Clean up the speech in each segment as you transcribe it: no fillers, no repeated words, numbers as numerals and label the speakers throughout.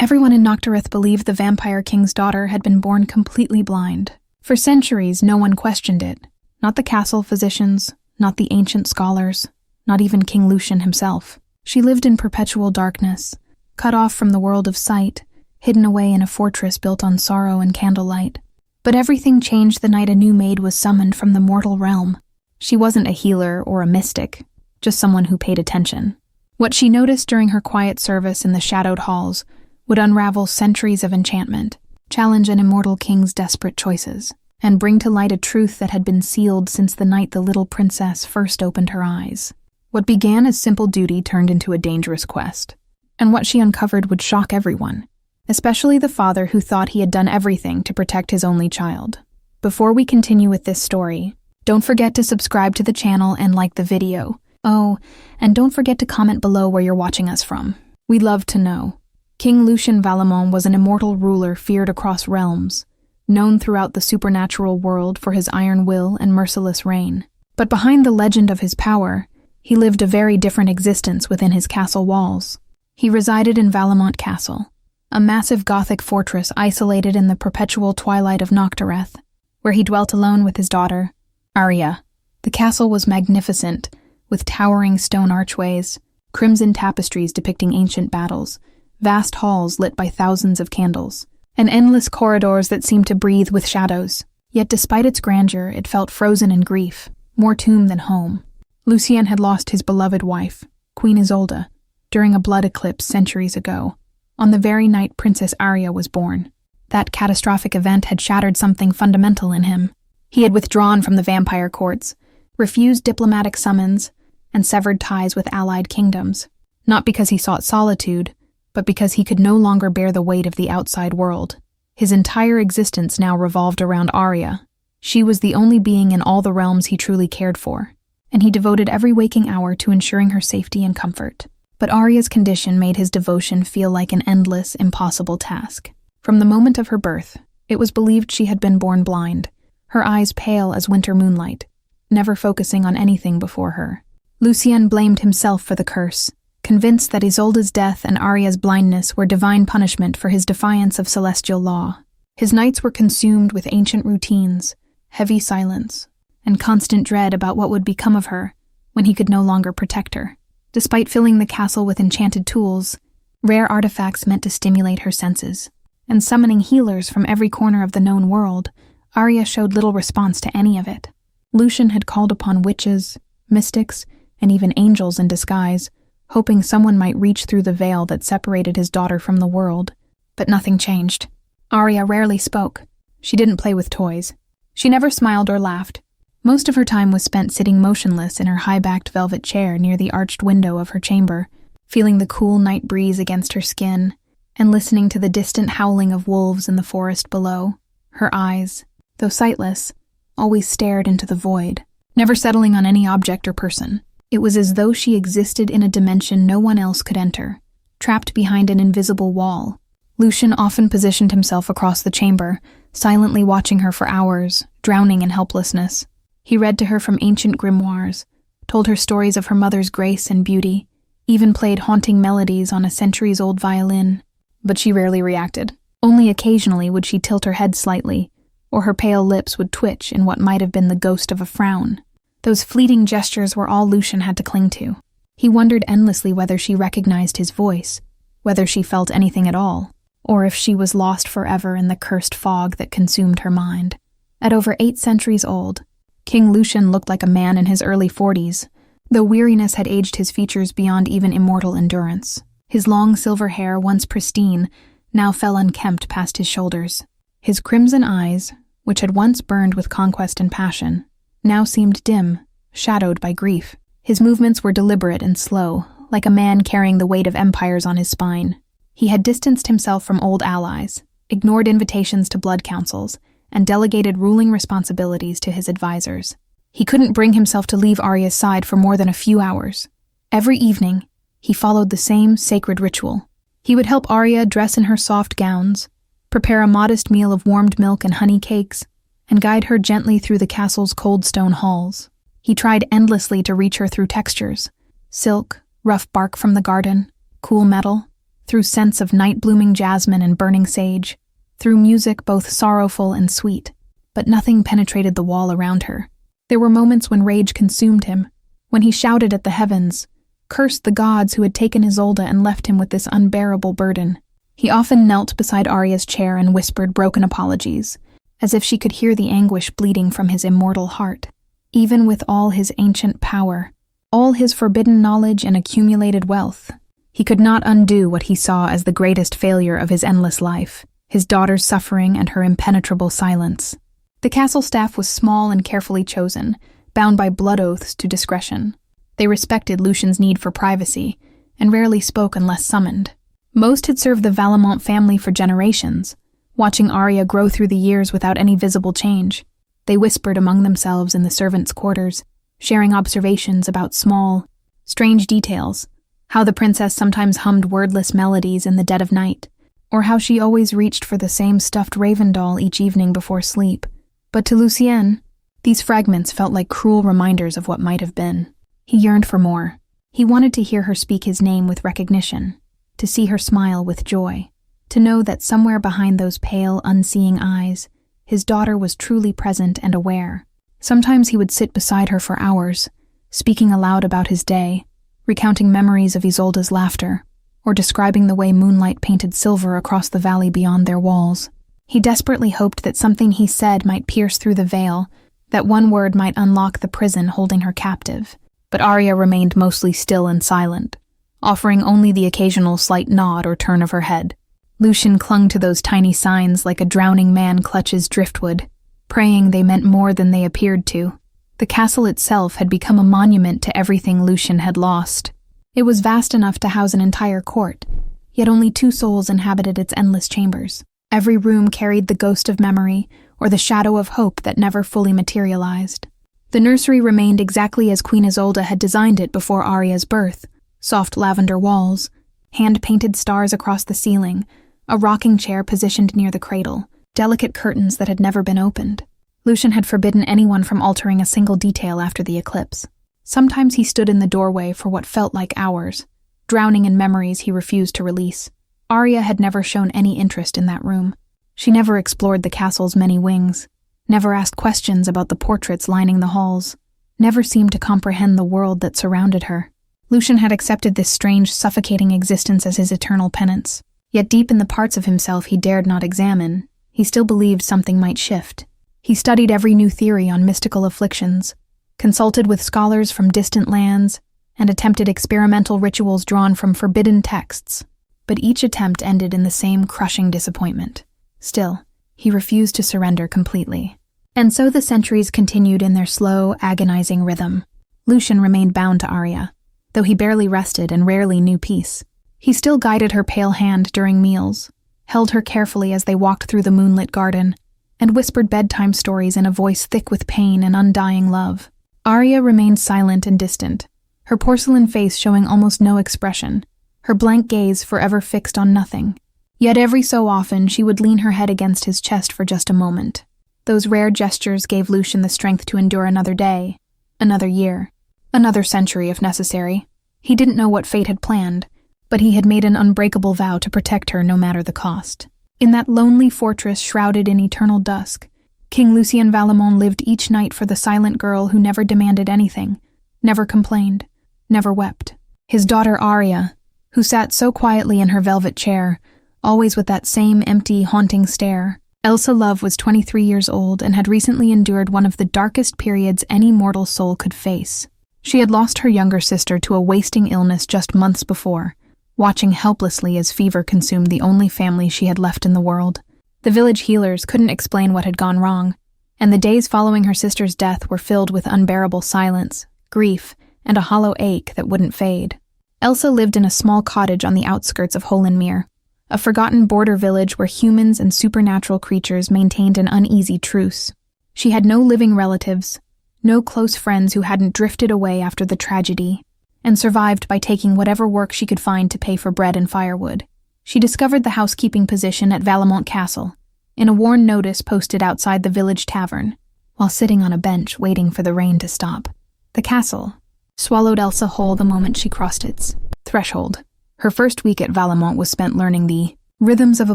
Speaker 1: Everyone in Unauthorized believed the Vampire King's daughter had been born completely blind. For centuries, no one questioned it. Not the castle physicians, not the ancient scholars, not even King Lucian himself. She lived in perpetual darkness, cut off from the world of sight, hidden away in a fortress built on sorrow and candlelight. But everything changed the night a new maid was summoned from the mortal realm. She wasn't a healer or a mystic, just someone who paid attention. What she noticed during her quiet service in the shadowed halls would unravel centuries of enchantment, challenge an immortal king's desperate choices, and bring to light a truth that had been sealed since the night the little princess first opened her eyes. What began as simple duty turned into a dangerous quest, and what she uncovered would shock everyone, especially the father who thought he had done everything to protect his only child. Before we continue with this story, don't forget to subscribe to the channel and like the video. Oh, and don't forget to comment below where you're watching us from. We'd love to know. King Lucian Valamon was an immortal ruler feared across realms, known throughout the supernatural world for his iron will and merciless reign. But behind the legend of his power, he lived a very different existence within his castle walls. He resided in Valamont Castle, a massive Gothic fortress isolated in the perpetual twilight of Unauthorized, where he dwelt alone with his daughter, Arya. The castle was magnificent, with towering stone archways, crimson tapestries depicting ancient battles, vast halls lit by thousands of candles, and endless corridors that seemed to breathe with shadows. Yet despite its grandeur, it felt frozen in grief, more tomb than home. Lucian had lost his beloved wife, Queen Isolde, during a blood eclipse centuries ago, on the very night Princess Arya was born. That catastrophic event had shattered something fundamental in him. He had withdrawn from the vampire courts, refused diplomatic summons, and severed ties with allied kingdoms, not because he sought solitude, but because he could no longer bear the weight of the outside world. His entire existence now revolved around Arya. She was the only being in all the realms he truly cared for, and he devoted every waking hour to ensuring her safety and comfort. But Arya's condition made his devotion feel like an endless, impossible task. From the moment of her birth, it was believed she had been born blind, her eyes pale as winter moonlight, never focusing on anything before her. Lucian blamed himself for the curse, convinced that Isolde's death and Arya's blindness were divine punishment for his defiance of celestial law. His nights were consumed with ancient routines, heavy silence, and constant dread about what would become of her when he could no longer protect her. Despite filling the castle with enchanted tools, rare artifacts meant to stimulate her senses, and summoning healers from every corner of the known world, Arya showed little response to any of it. Lucian had called upon witches, mystics, and even angels in disguise, hoping someone might reach through the veil that separated his daughter from the world. But nothing changed. Arya rarely spoke. She didn't play with toys. She never smiled or laughed. Most of her time was spent sitting motionless in her high-backed velvet chair near the arched window of her chamber, feeling the cool night breeze against her skin, and listening to the distant howling of wolves in the forest below. Her eyes, though sightless, always stared into the void, never settling on any object or person. It was as though she existed in a dimension no one else could enter, trapped behind an invisible wall. Lucian often positioned himself across the chamber, silently watching her for hours, drowning in helplessness. He read to her from ancient grimoires, told her stories of her mother's grace and beauty, even played haunting melodies on a centuries-old violin. But she rarely reacted. Only occasionally would she tilt her head slightly, or her pale lips would twitch in what might have been the ghost of a frown. Those fleeting gestures were all Lucian had to cling to. He wondered endlessly whether she recognized his voice, whether she felt anything at all, or if she was lost forever in the cursed fog that consumed her mind. At over 8 centuries old, King Lucian looked like a man in his early 40s, though weariness had aged his features beyond even immortal endurance. His long silver hair, once pristine, now fell unkempt past his shoulders. His crimson eyes, which had once burned with conquest and passion, now seemed dim, shadowed by grief. His movements were deliberate and slow, like a man carrying the weight of empires on his spine. He had distanced himself from old allies, ignored invitations to blood councils, and delegated ruling responsibilities to his advisors. He couldn't bring himself to leave Arya's side for more than a few hours. Every evening, he followed the same sacred ritual. He would help Arya dress in her soft gowns, prepare a modest meal of warmed milk and honey cakes, and guide her gently through the castle's cold stone halls. He tried endlessly to reach her through textures: silk, rough bark from the garden, cool metal, through scents of night-blooming jasmine and burning sage, through music both sorrowful and sweet, but nothing penetrated the wall around her. There were moments when rage consumed him, when he shouted at the heavens, cursed the gods who had taken Isolde and left him with this unbearable burden. He often knelt beside Arya's chair and whispered broken apologies, as if she could hear the anguish bleeding from his immortal heart. Even with all his ancient power, all his forbidden knowledge and accumulated wealth, he could not undo what he saw as the greatest failure of his endless life, his daughter's suffering and her impenetrable silence. The castle staff was small and carefully chosen, bound by blood oaths to discretion. They respected Lucian's need for privacy, and rarely spoke unless summoned. Most had served the Valamont family for generations, watching Arya grow through the years without any visible change. They whispered among themselves in the servants' quarters, sharing observations about small, strange details, how the princess sometimes hummed wordless melodies in the dead of night, or how she always reached for the same stuffed raven doll each evening before sleep. But to Lucien, these fragments felt like cruel reminders of what might have been. He yearned for more. He wanted to hear her speak his name with recognition, to see her smile with joy, to know that somewhere behind those pale, unseeing eyes, his daughter was truly present and aware. Sometimes he would sit beside her for hours, speaking aloud about his day, recounting memories of Isolde's laughter, or describing the way moonlight painted silver across the valley beyond their walls. He desperately hoped that something he said might pierce through the veil, that one word might unlock the prison holding her captive. But Arya remained mostly still and silent, offering only the occasional slight nod or turn of her head. Lucian clung to those tiny signs like a drowning man clutches driftwood, praying they meant more than they appeared to. The castle itself had become a monument to everything Lucian had lost. It was vast enough to house an entire court, yet only 2 souls inhabited its endless chambers. Every room carried the ghost of memory or the shadow of hope that never fully materialized. The nursery remained exactly as Queen Isolde had designed it before Arya's birth: soft lavender walls, hand-painted stars across the ceiling, a rocking chair positioned near the cradle, delicate curtains that had never been opened. Lucian had forbidden anyone from altering a single detail after the eclipse. Sometimes he stood in the doorway for what felt like hours, drowning in memories he refused to release. Arya had never shown any interest in that room. She never explored the castle's many wings, never asked questions about the portraits lining the halls, never seemed to comprehend the world that surrounded her. Lucian had accepted this strange, suffocating existence as his eternal penance. Yet deep in the parts of himself he dared not examine, he still believed something might shift. He studied every new theory on mystical afflictions, consulted with scholars from distant lands, and attempted experimental rituals drawn from forbidden texts. But each attempt ended in the same crushing disappointment. Still, he refused to surrender completely. And so the centuries continued in their slow, agonizing rhythm. Lucian remained bound to Arya, though he barely rested and rarely knew peace. He still guided her pale hand during meals, held her carefully as they walked through the moonlit garden, and whispered bedtime stories in a voice thick with pain and undying love. Arya remained silent and distant, her porcelain face showing almost no expression, her blank gaze forever fixed on nothing. Yet every so often she would lean her head against his chest for just a moment. Those rare gestures gave Lucian the strength to endure another day, another year, another century if necessary. He didn't know what fate had planned, but he had made an unbreakable vow to protect her no matter the cost. In that lonely fortress shrouded in eternal dusk, King Lucien Valamon lived each night for the silent girl who never demanded anything, never complained, never wept. His daughter Arya, who sat so quietly in her velvet chair, always with that same empty, haunting stare. Elsa Love was 23 years old and had recently endured one of the darkest periods any mortal soul could face. She had lost her younger sister to a wasting illness just months before, watching helplessly as fever consumed the only family she had left in the world. The village healers couldn't explain what had gone wrong, and the days following her sister's death were filled with unbearable silence, grief, and a hollow ache that wouldn't fade. Elsa lived in a small cottage on the outskirts of Holenmere, a forgotten border village where humans and supernatural creatures maintained an uneasy truce. She had no living relatives, no close friends who hadn't drifted away after the tragedy, and survived by taking whatever work she could find to pay for bread and firewood. She discovered the housekeeping position at Valamont Castle, in a worn notice posted outside the village tavern, while sitting on a bench waiting for the rain to stop. The castle swallowed Elsa whole the moment she crossed its threshold. Her first week at Valemont was spent learning the rhythms of a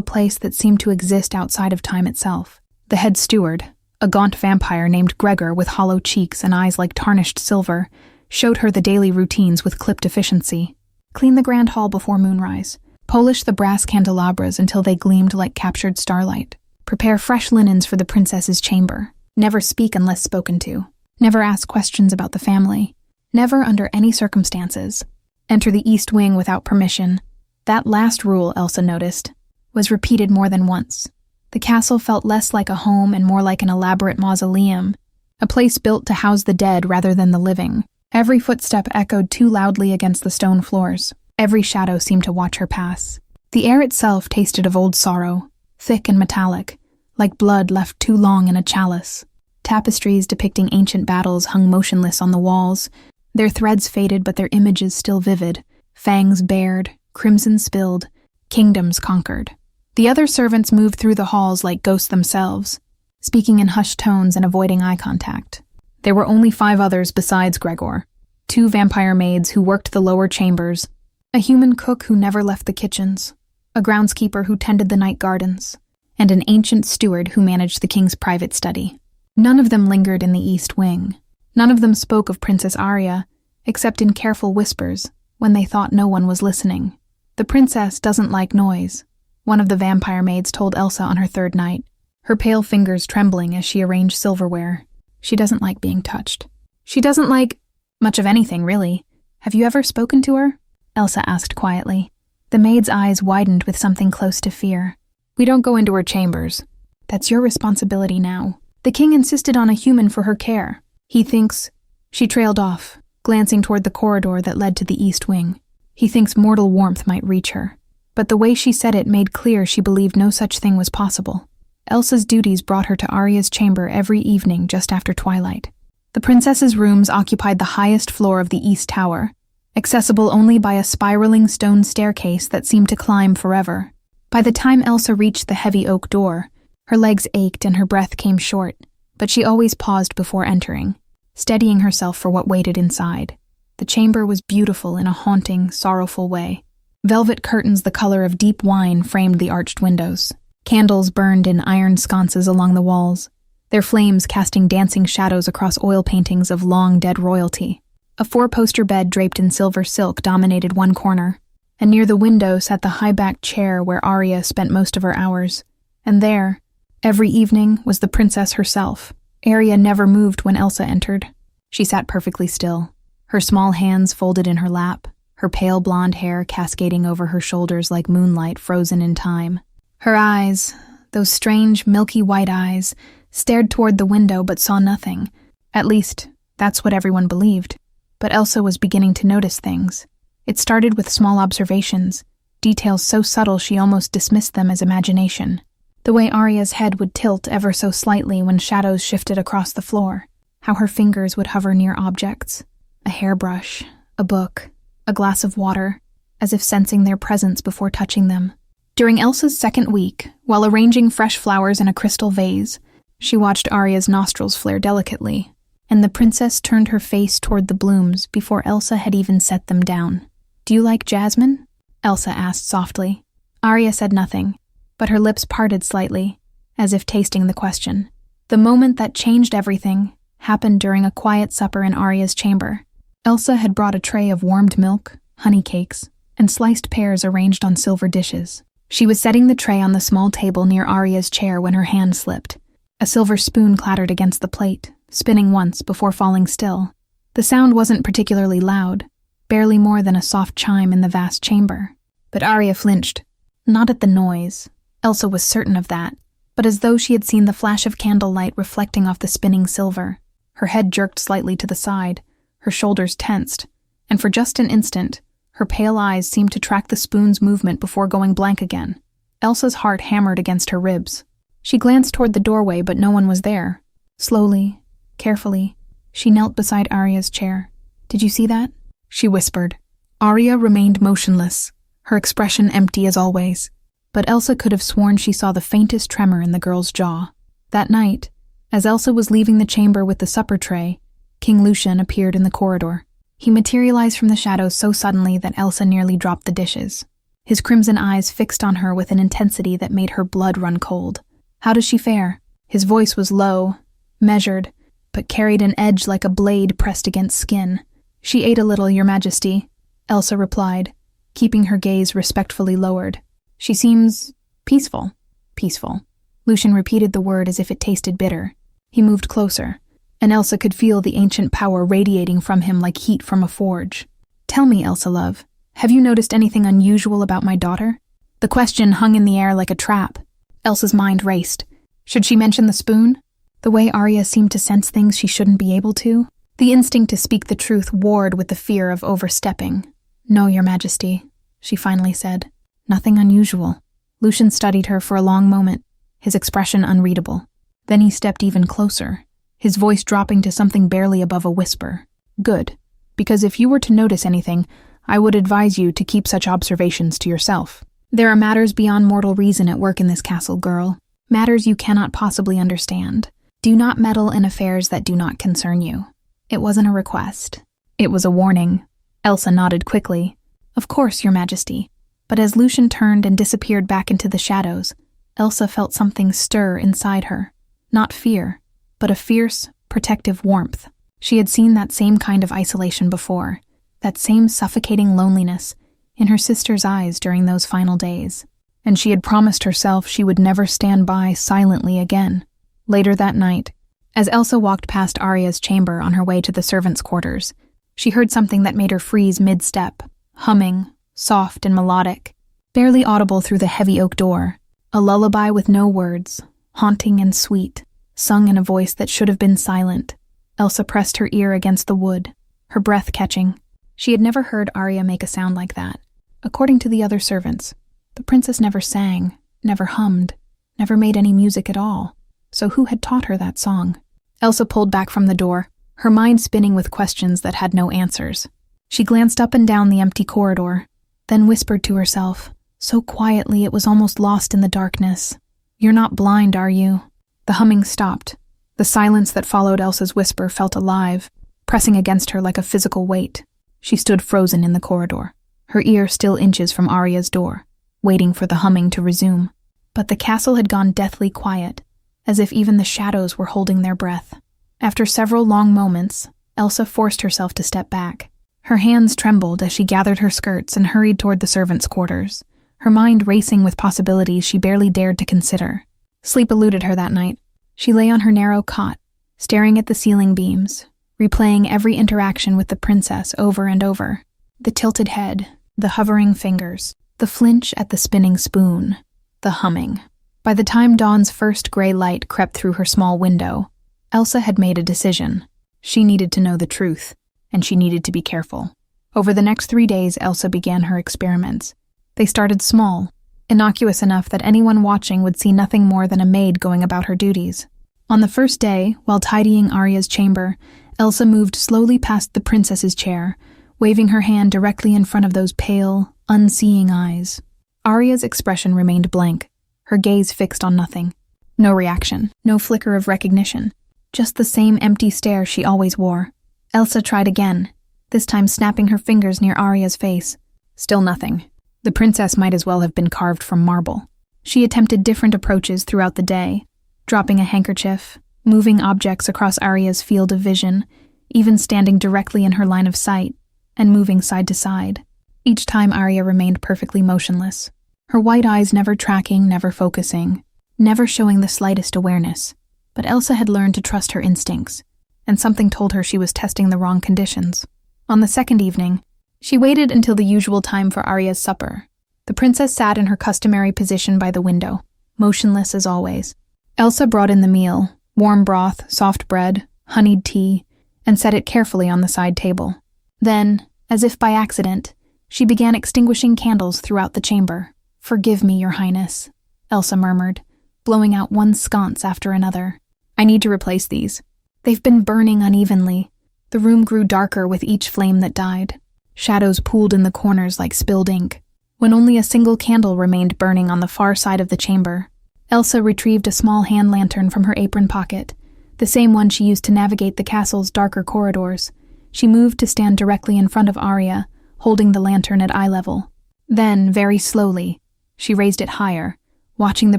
Speaker 1: place that seemed to exist outside of time itself. The head steward, a gaunt vampire named Gregor with hollow cheeks and eyes like tarnished silver, showed her the daily routines with clipped efficiency. Clean the grand hall before moonrise. Polish the brass candelabras until they gleamed like captured starlight. Prepare fresh linens for the princess's chamber. Never speak unless spoken to. Never ask questions about the family. Never, under any circumstances, enter the East Wing without permission. That last rule, Elsa noticed, was repeated more than once. The castle felt less like a home and more like an elaborate mausoleum, a place built to house the dead rather than the living. Every footstep echoed too loudly against the stone floors. Every shadow seemed to watch her pass. The air itself tasted of old sorrow, thick and metallic, like blood left too long in a chalice. Tapestries depicting ancient battles hung motionless on the walls, their threads faded but their images still vivid, fangs bared, crimson spilled, kingdoms conquered. The other servants moved through the halls like ghosts themselves, speaking in hushed tones and avoiding eye contact. There were only 5 others besides Gregor: 2 vampire maids who worked the lower chambers, a human cook who never left the kitchens, a groundskeeper who tended the night gardens, and an ancient steward who managed the king's private study. None of them lingered in the East Wing. None of them spoke of Princess Arya, except in careful whispers, when they thought no one was listening. The princess doesn't like noise, one of the vampire maids told Elsa on her 3rd night, her pale fingers trembling as she arranged silverware. She doesn't like being touched. She doesn't like much of anything, really. Have you ever spoken to her? Elsa asked quietly. The maid's eyes widened with something close to fear. We don't go into her chambers. That's your responsibility now. The king insisted on a human for her care. He thinks... She trailed off, glancing toward the corridor that led to the East Wing. He thinks mortal warmth might reach her. But the way she said it made clear she believed no such thing was possible. Elsa's duties brought her to Arya's chamber every evening just after twilight. The princess's rooms occupied the highest floor of the East Tower, accessible only by a spiraling stone staircase that seemed to climb forever. By the time Elsa reached the heavy oak door, her legs ached and her breath came short, but she always paused before entering, steadying herself for what waited inside. The chamber was beautiful in a haunting, sorrowful way. Velvet curtains the color of deep wine framed the arched windows. Candles burned in iron sconces along the walls, their flames casting dancing shadows across oil paintings of long-dead royalty. A 4-poster bed draped in silver silk dominated one corner, and near the window sat the high-backed chair where Arya spent most of her hours. And there, every evening, was the princess herself. Arya never moved when Elsa entered. She sat perfectly still, her small hands folded in her lap, her pale blonde hair cascading over her shoulders like moonlight frozen in time. Her eyes, those strange, milky white eyes, stared toward the window but saw nothing. At least, that's what everyone believed. But Elsa was beginning to notice things. It started with small observations, details so subtle she almost dismissed them as imagination. The way Arya's head would tilt ever so slightly when shadows shifted across the floor, how her fingers would hover near objects, a hairbrush, a book, a glass of water, as if sensing their presence before touching them. During Elsa's 2nd week, while arranging fresh flowers in a crystal vase, she watched Arya's nostrils flare delicately, and the princess turned her face toward the blooms before Elsa had even set them down. "Do you like jasmine?" Elsa asked softly. Arya said nothing, but her lips parted slightly, as if tasting the question. The moment that changed everything happened during a quiet supper in Arya's chamber. Elsa had brought a tray of warmed milk, honey cakes, and sliced pears arranged on silver dishes. She was setting the tray on the small table near Arya's chair when her hand slipped. A silver spoon clattered against the plate, spinning once before falling still. The sound wasn't particularly loud, barely more than a soft chime in the vast chamber. But Arya flinched. Not at the noise. Elsa was certain of that, but as though she had seen the flash of candlelight reflecting off the spinning silver. Her head jerked slightly to the side, her shoulders tensed, and for just an instant, her pale eyes seemed to track the spoon's movement before going blank again. Elsa's heart hammered against her ribs. She glanced toward the doorway, but no one was there. Slowly, carefully, she knelt beside Arya's chair. "Did you see that?" she whispered. Arya remained motionless, her expression empty as always. But Elsa could have sworn she saw the faintest tremor in the girl's jaw. That night, as Elsa was leaving the chamber with the supper tray, King Lucian appeared in the corridor. He materialized from the shadows so suddenly that Elsa nearly dropped the dishes. His crimson eyes fixed on her with an intensity that made her blood run cold. "How does she fare?" His voice was low, measured, but carried an edge like a blade pressed against skin. "She ate a little, Your Majesty," Elsa replied, keeping her gaze respectfully lowered. "She seems peaceful." "Peaceful." Lucian repeated the word as if it tasted bitter. He moved closer, and Elsa could feel the ancient power radiating from him like heat from a forge. "Tell me, Elsa love, have you noticed anything unusual about my daughter?" The question hung in the air like a trap. Elsa's mind raced. Should she mention the spoon? The way Arya seemed to sense things she shouldn't be able to? The instinct to speak the truth warred with the fear of overstepping. "No, Your Majesty," she finally said. "Nothing unusual." Lucian studied her for a long moment, his expression unreadable. Then he stepped even closer, his voice dropping to something barely above a whisper. "Good, because if you were to notice anything, I would advise you to keep such observations to yourself. There are matters beyond mortal reason at work in this castle, girl. Matters you cannot possibly understand. Do not meddle in affairs that do not concern you." It wasn't a request. It was a warning. Elsa nodded quickly. "Of course, Your Majesty." But as Lucian turned and disappeared back into the shadows, Elsa felt something stir inside her. Not fear, but a fierce, protective warmth. She had seen that same kind of isolation before, that same suffocating loneliness in her sister's eyes during those final days. And she had promised herself she would never stand by silently again. Later that night, as Elsa walked past Arya's chamber on her way to the servants' quarters, she heard something that made her freeze mid-step, humming, soft and melodic, barely audible through the heavy oak door. A lullaby with no words, haunting and sweet, sung in a voice that should have been silent. Elsa pressed her ear against the wood, her breath catching. She had never heard Arya make a sound like that. According to the other servants, the princess never sang, never hummed, never made any music at all. So who had taught her that song? Elsa pulled back from the door, her mind spinning with questions that had no answers. She glanced up and down the empty corridor, then whispered to herself, so quietly it was almost lost in the darkness. "You're not blind, are you?" The humming stopped. The silence that followed Elsa's whisper felt alive, pressing against her like a physical weight. She stood frozen in the corridor, her ear still inches from Arya's door, waiting for the humming to resume. But the castle had gone deathly quiet, as if even the shadows were holding their breath. After several long moments, Elsa forced herself to step back. Her hands trembled as she gathered her skirts and hurried toward the servants' quarters, her mind racing with possibilities she barely dared to consider. Sleep eluded her that night. She lay on her narrow cot, staring at the ceiling beams, replaying every interaction with the princess over and over. The tilted head, the hovering fingers, the flinch at the spinning spoon, the humming. By the time dawn's first gray light crept through her small window, Elsa had made a decision. She needed to know the truth, and she needed to be careful. Over the next 3 days, Elsa began her experiments. They started small, innocuous enough that anyone watching would see nothing more than a maid going about her duties. On the first day, while tidying Arya's chamber, Elsa moved slowly past the princess's chair, waving her hand directly in front of those pale, unseeing eyes. Arya's expression remained blank, her gaze fixed on nothing. No reaction, no flicker of recognition, just the same empty stare she always wore. Elsa tried again, this time snapping her fingers near Arya's face. Still nothing. The princess might as well have been carved from marble. She attempted different approaches throughout the day, dropping a handkerchief, moving objects across Arya's field of vision, even standing directly in her line of sight, and moving side to side. Each time Arya remained perfectly motionless, her white eyes never tracking, never focusing, never showing the slightest awareness. But Elsa had learned to trust her instincts, and something told her she was testing the wrong conditions. On the second evening, she waited until the usual time for Arya's supper. The princess sat in her customary position by the window, motionless as always. Elsa brought in the meal, warm broth, soft bread, honeyed tea, and set it carefully on the side table. Then, as if by accident, she began extinguishing candles throughout the chamber. "Forgive me, Your Highness," Elsa murmured, blowing out one sconce after another. "I need to replace these. They've been burning unevenly." The room grew darker with each flame that died. Shadows pooled in the corners like spilled ink. When only a single candle remained burning on the far side of the chamber, Elsa retrieved a small hand lantern from her apron pocket, the same one she used to navigate the castle's darker corridors. She moved to stand directly in front of Arya, holding the lantern at eye level. Then, very slowly, she raised it higher, watching the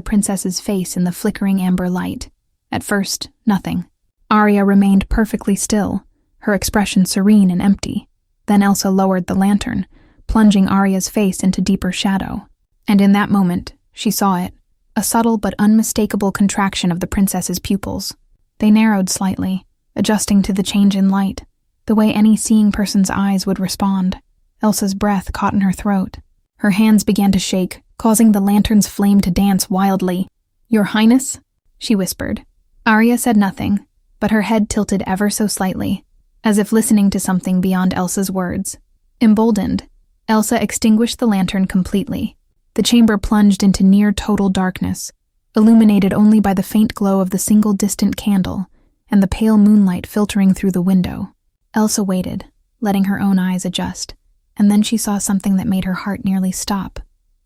Speaker 1: princess's face in the flickering amber light. At first, nothing. Arya remained perfectly still, her expression serene and empty. Then Elsa lowered the lantern, plunging Arya's face into deeper shadow. And in that moment, she saw it, a subtle but unmistakable contraction of the princess's pupils. They narrowed slightly, adjusting to the change in light, the way any seeing person's eyes would respond. Elsa's breath caught in her throat. Her hands began to shake, causing the lantern's flame to dance wildly. "Your Highness?" she whispered. Arya said nothing, but her head tilted ever so slightly, as if listening to something beyond Elsa's words. Emboldened, Elsa extinguished the lantern completely. The chamber plunged into near-total darkness, illuminated only by the faint glow of the single distant candle and the pale moonlight filtering through the window. Elsa waited, letting her own eyes adjust, and then she saw something that made her heart nearly stop.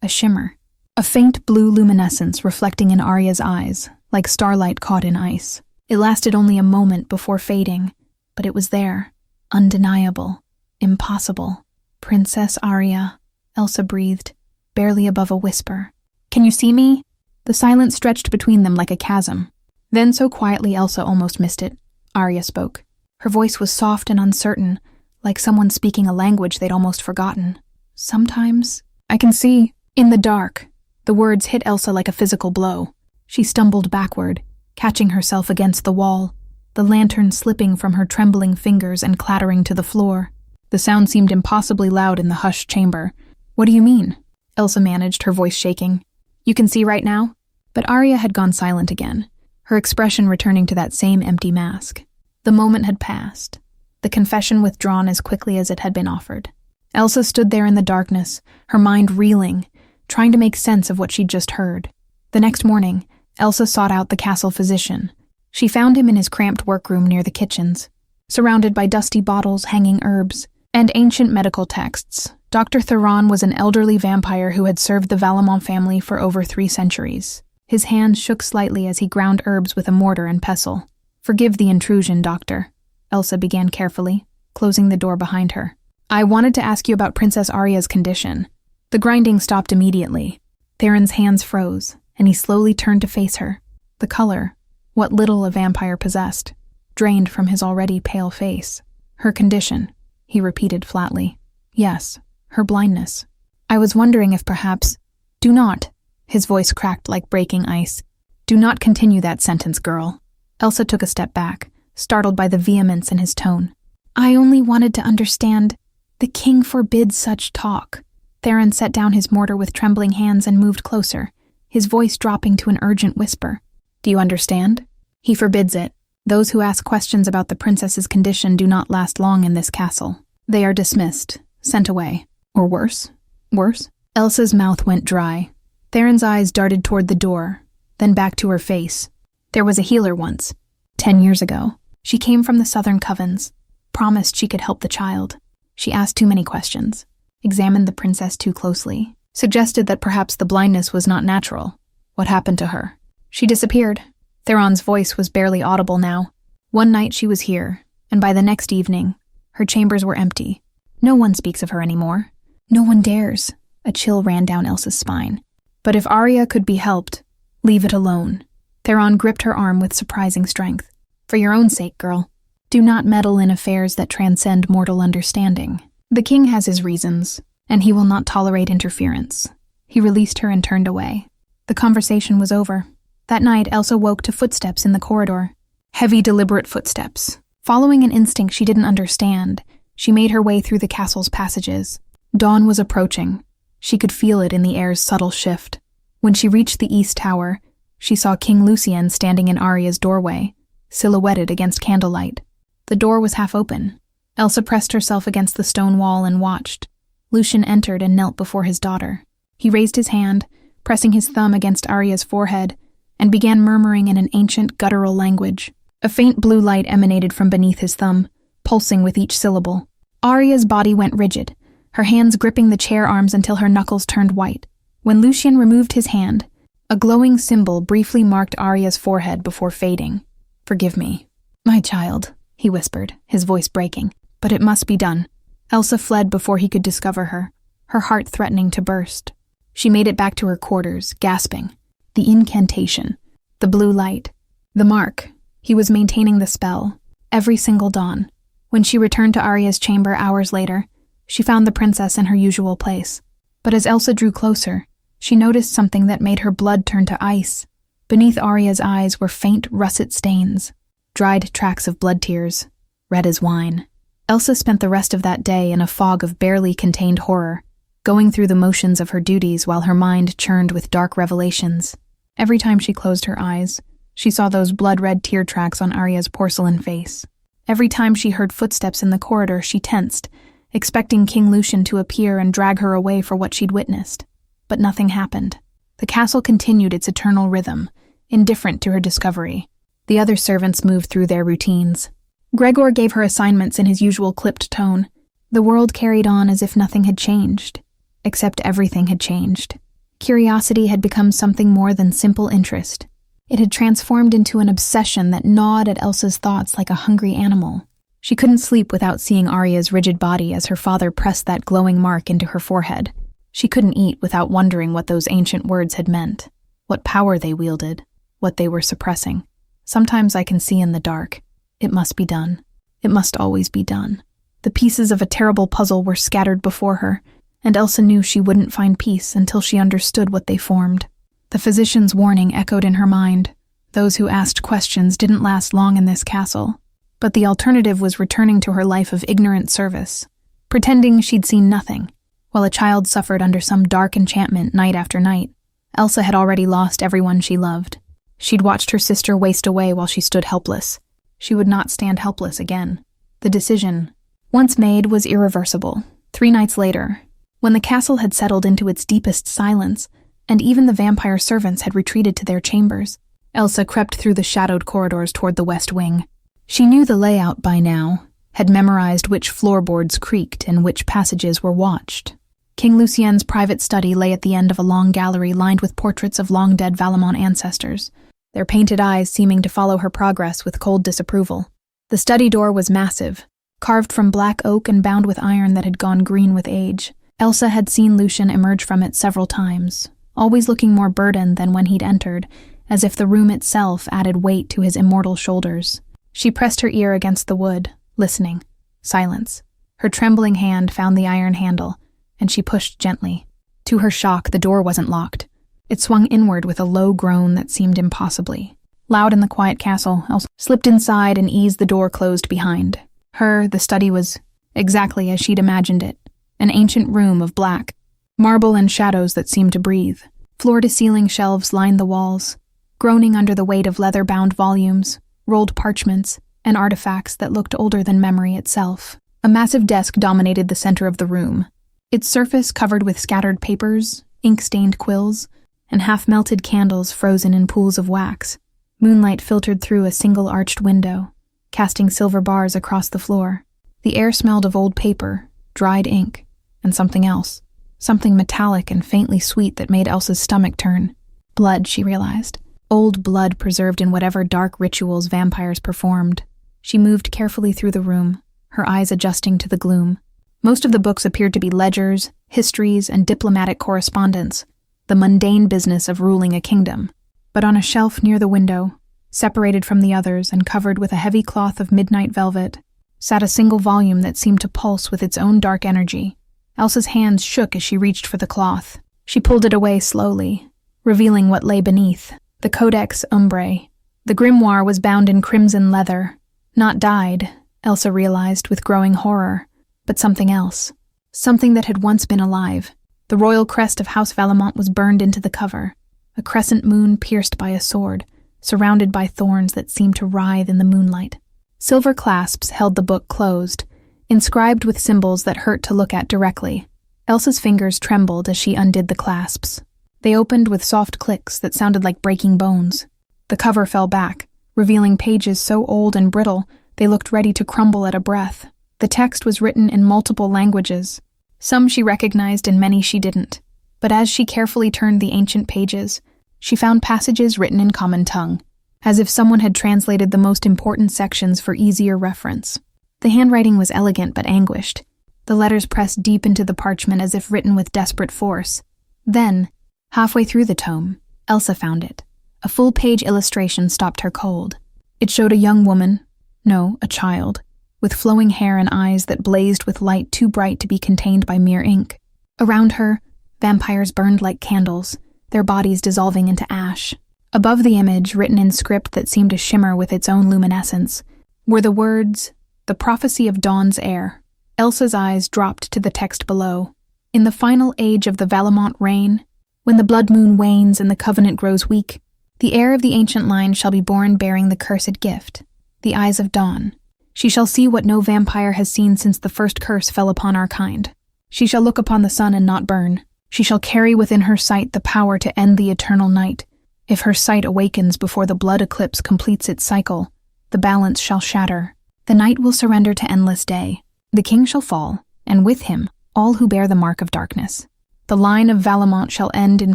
Speaker 1: A shimmer. A faint blue luminescence reflecting in Arya's eyes, like starlight caught in ice. It lasted only a moment before fading, but it was there, undeniable, impossible. "Princess Arya," Elsa breathed, barely above a whisper. "Can you see me?" The silence stretched between them like a chasm. Then, so quietly Elsa almost missed it, Arya spoke. Her voice was soft and uncertain, like someone speaking a language they'd almost forgotten. "Sometimes I can see." In the dark, the words hit Elsa like a physical blow. She stumbled backward, catching herself against the wall, the lantern slipping from her trembling fingers and clattering to the floor. The sound seemed impossibly loud in the hushed chamber. "What do you mean?" Elsa managed, her voice shaking. "You can see right now?" But Arya had gone silent again, her expression returning to that same empty mask. The moment had passed, the confession withdrawn as quickly as it had been offered. Elsa stood there in the darkness, her mind reeling, trying to make sense of what she'd just heard. The next morning, Elsa sought out the castle physician. She found him in his cramped workroom near the kitchens. Surrounded by dusty bottles, hanging herbs, and ancient medical texts, Dr. Theron was an elderly vampire who had served the Valamont family for over 3 centuries. His hand shook slightly as he ground herbs with a mortar and pestle. "Forgive the intrusion, Doctor," Elsa began carefully, closing the door behind her. "I wanted to ask you about Princess Arya's condition." The grinding stopped immediately. Theron's hands froze, and he slowly turned to face her. The color, what little a vampire possessed, drained from his already pale face. "Her condition," he repeated flatly. "Yes, her blindness. I was wondering if perhaps—" "Do not," his voice cracked like breaking ice. "Do not continue that sentence, girl." Elsa took a step back, startled by the vehemence in his tone. "I only wanted to understand. The king forbids such talk." Theron set down his mortar with trembling hands and moved closer, his voice dropping to an urgent whisper. "Do you understand? He forbids it. Those who ask questions about the princess's condition do not last long in this castle. They are dismissed, sent away. Or worse." "Worse?" Elsa's mouth went dry. Theron's eyes darted toward the door, then back to her face. "There was a healer once, 10 years ago. She came from the southern covens, promised she could help the child. She asked too many questions, examined the princess too closely, suggested that perhaps the blindness was not natural. What happened to her? She disappeared." Theron's voice was barely audible now. "One night she was here, and by the next evening, her chambers were empty. No one speaks of her anymore. No one dares." A chill ran down Elsa's spine. "But if Arya could be helped, leave it alone." Theron gripped her arm with surprising strength. "For your own sake, girl. Do not meddle in affairs that transcend mortal understanding. The king has his reasons, and he will not tolerate interference." He released her and turned away. The conversation was over. That night, Elsa woke to footsteps in the corridor. Heavy, deliberate footsteps. Following an instinct she didn't understand, she made her way through the castle's passages. Dawn was approaching. She could feel it in the air's subtle shift. When she reached the east tower, she saw King Lucien standing in Arya's doorway, silhouetted against candlelight. The door was half open. Elsa pressed herself against the stone wall and watched. Lucien entered and knelt before his daughter. He raised his hand, pressing his thumb against Arya's forehead, and began murmuring in an ancient guttural language. A faint blue light emanated from beneath his thumb, pulsing with each syllable. Arya's body went rigid, her hands gripping the chair arms until her knuckles turned white. When Lucien removed his hand, a glowing symbol briefly marked Arya's forehead before fading. "Forgive me, my child," he whispered, his voice breaking. But it must be done. Elsa fled before he could discover her, her heart threatening to burst. She made it back to her quarters, gasping. The incantation, the blue light, the mark. He was maintaining the spell, every single dawn. When she returned to Arya's chamber hours later, she found the princess in her usual place. But as Elsa drew closer, she noticed something that made her blood turn to ice. Beneath Arya's eyes were faint russet stains, dried tracks of blood tears, red as wine. Elsa spent the rest of that day in a fog of barely contained horror, going through the motions of her duties while her mind churned with dark revelations. Every time she closed her eyes, she saw those blood-red tear tracks on Arya's porcelain face. Every time she heard footsteps in the corridor, she tensed, expecting King Lucian to appear and drag her away for what she'd witnessed. But nothing happened. The castle continued its eternal rhythm, indifferent to her discovery. The other servants moved through their routines. Gregor gave her assignments in his usual clipped tone. The world carried on as if nothing had changed. Except everything had changed. Curiosity had become something more than simple interest. It had transformed into an obsession that gnawed at Elsa's thoughts like a hungry animal. She couldn't sleep without seeing Arya's rigid body as her father pressed that glowing mark into her forehead. She couldn't eat without wondering what those ancient words had meant, what power they wielded, what they were suppressing. Sometimes I can see in the dark. It must be done. It must always be done. The pieces of a terrible puzzle were scattered before her, and Elsa knew she wouldn't find peace until she understood what they formed. The physician's warning echoed in her mind. Those who asked questions didn't last long in this castle. But the alternative was returning to her life of ignorant service, pretending she'd seen nothing. While a child suffered under some dark enchantment night after night, Elsa had already lost everyone she loved. She'd watched her sister waste away while she stood helpless. She would not stand helpless again. The decision, once made, was irreversible. 3 nights later, when the castle had settled into its deepest silence, and even the vampire servants had retreated to their chambers, Elsa crept through the shadowed corridors toward the west wing. She knew the layout by now, had memorized which floorboards creaked and which passages were watched. King Lucien's private study lay at the end of a long gallery lined with portraits of long-dead Valamont ancestors, their painted eyes seeming to follow her progress with cold disapproval. The study door was massive, carved from black oak and bound with iron that had gone green with age. Elsa had seen Lucian emerge from it several times, always looking more burdened than when he'd entered, as if the room itself added weight to his immortal shoulders. She pressed her ear against the wood, listening. Silence. Her trembling hand found the iron handle, and she pushed gently. To her shock, the door wasn't locked. It swung inward with a low groan that seemed impossibly loud in the quiet castle. Elsa slipped inside and eased the door closed behind her. The study was exactly as she'd imagined it, an ancient room of black marble and shadows that seemed to breathe. Floor-to-ceiling shelves lined the walls, groaning under the weight of leather-bound volumes, rolled parchments, and artifacts that looked older than memory itself. A massive desk dominated the center of the room, its surface covered with scattered papers, ink-stained quills, and half-melted candles frozen in pools of wax. Moonlight filtered through a single arched window, casting silver bars across the floor. The air smelled of old paper, dried ink, and something else. Something metallic and faintly sweet that made Elsa's stomach turn. Blood, she realized. Old blood preserved in whatever dark rituals vampires performed. She moved carefully through the room, her eyes adjusting to the gloom. Most of the books appeared to be ledgers, histories, and diplomatic correspondence, the mundane business of ruling a kingdom. But on a shelf near the window, separated from the others and covered with a heavy cloth of midnight velvet, sat a single volume that seemed to pulse with its own dark energy. Elsa's hands shook as she reached for the cloth. She pulled it away slowly, revealing what lay beneath. The Codex Umbrae. The grimoire was bound in crimson leather. Not dyed, Elsa realized with growing horror, but something else. Something that had once been alive. The royal crest of House Valamont was burned into the cover, a crescent moon pierced by a sword, surrounded by thorns that seemed to writhe in the moonlight. Silver clasps held the book closed, inscribed with symbols that hurt to look at directly. Elsa's fingers trembled as she undid the clasps. They opened with soft clicks that sounded like breaking bones. The cover fell back, revealing pages so old and brittle they looked ready to crumble at a breath. The text was written in multiple languages. Some she recognized and many she didn't. But as she carefully turned the ancient pages, she found passages written in common tongue, as if someone had translated the most important sections for easier reference. The handwriting was elegant but anguished, the letters pressed deep into the parchment as if written with desperate force. Then, halfway through the tome, Elsa found it. A full-page illustration stopped her cold. It showed a young woman, no, a child, with flowing hair and eyes that blazed with light too bright to be contained by mere ink. Around her, vampires burned like candles, their bodies dissolving into ash. Above the image, written in script that seemed to shimmer with its own luminescence, were the words, "The Prophecy of Dawn's Heir." Elsa's eyes dropped to the text below. In the final age of the Valamont reign, when the blood moon wanes and the covenant grows weak, the heir of the ancient line shall be born bearing the cursed gift, the eyes of dawn. She shall see what no vampire has seen since the first curse fell upon our kind. She shall look upon the sun and not burn. She shall carry within her sight the power to end the eternal night. If her sight awakens before the blood eclipse completes its cycle, the balance shall shatter. The night will surrender to endless day. The king shall fall, and with him, all who bear the mark of darkness. The line of Valamont shall end in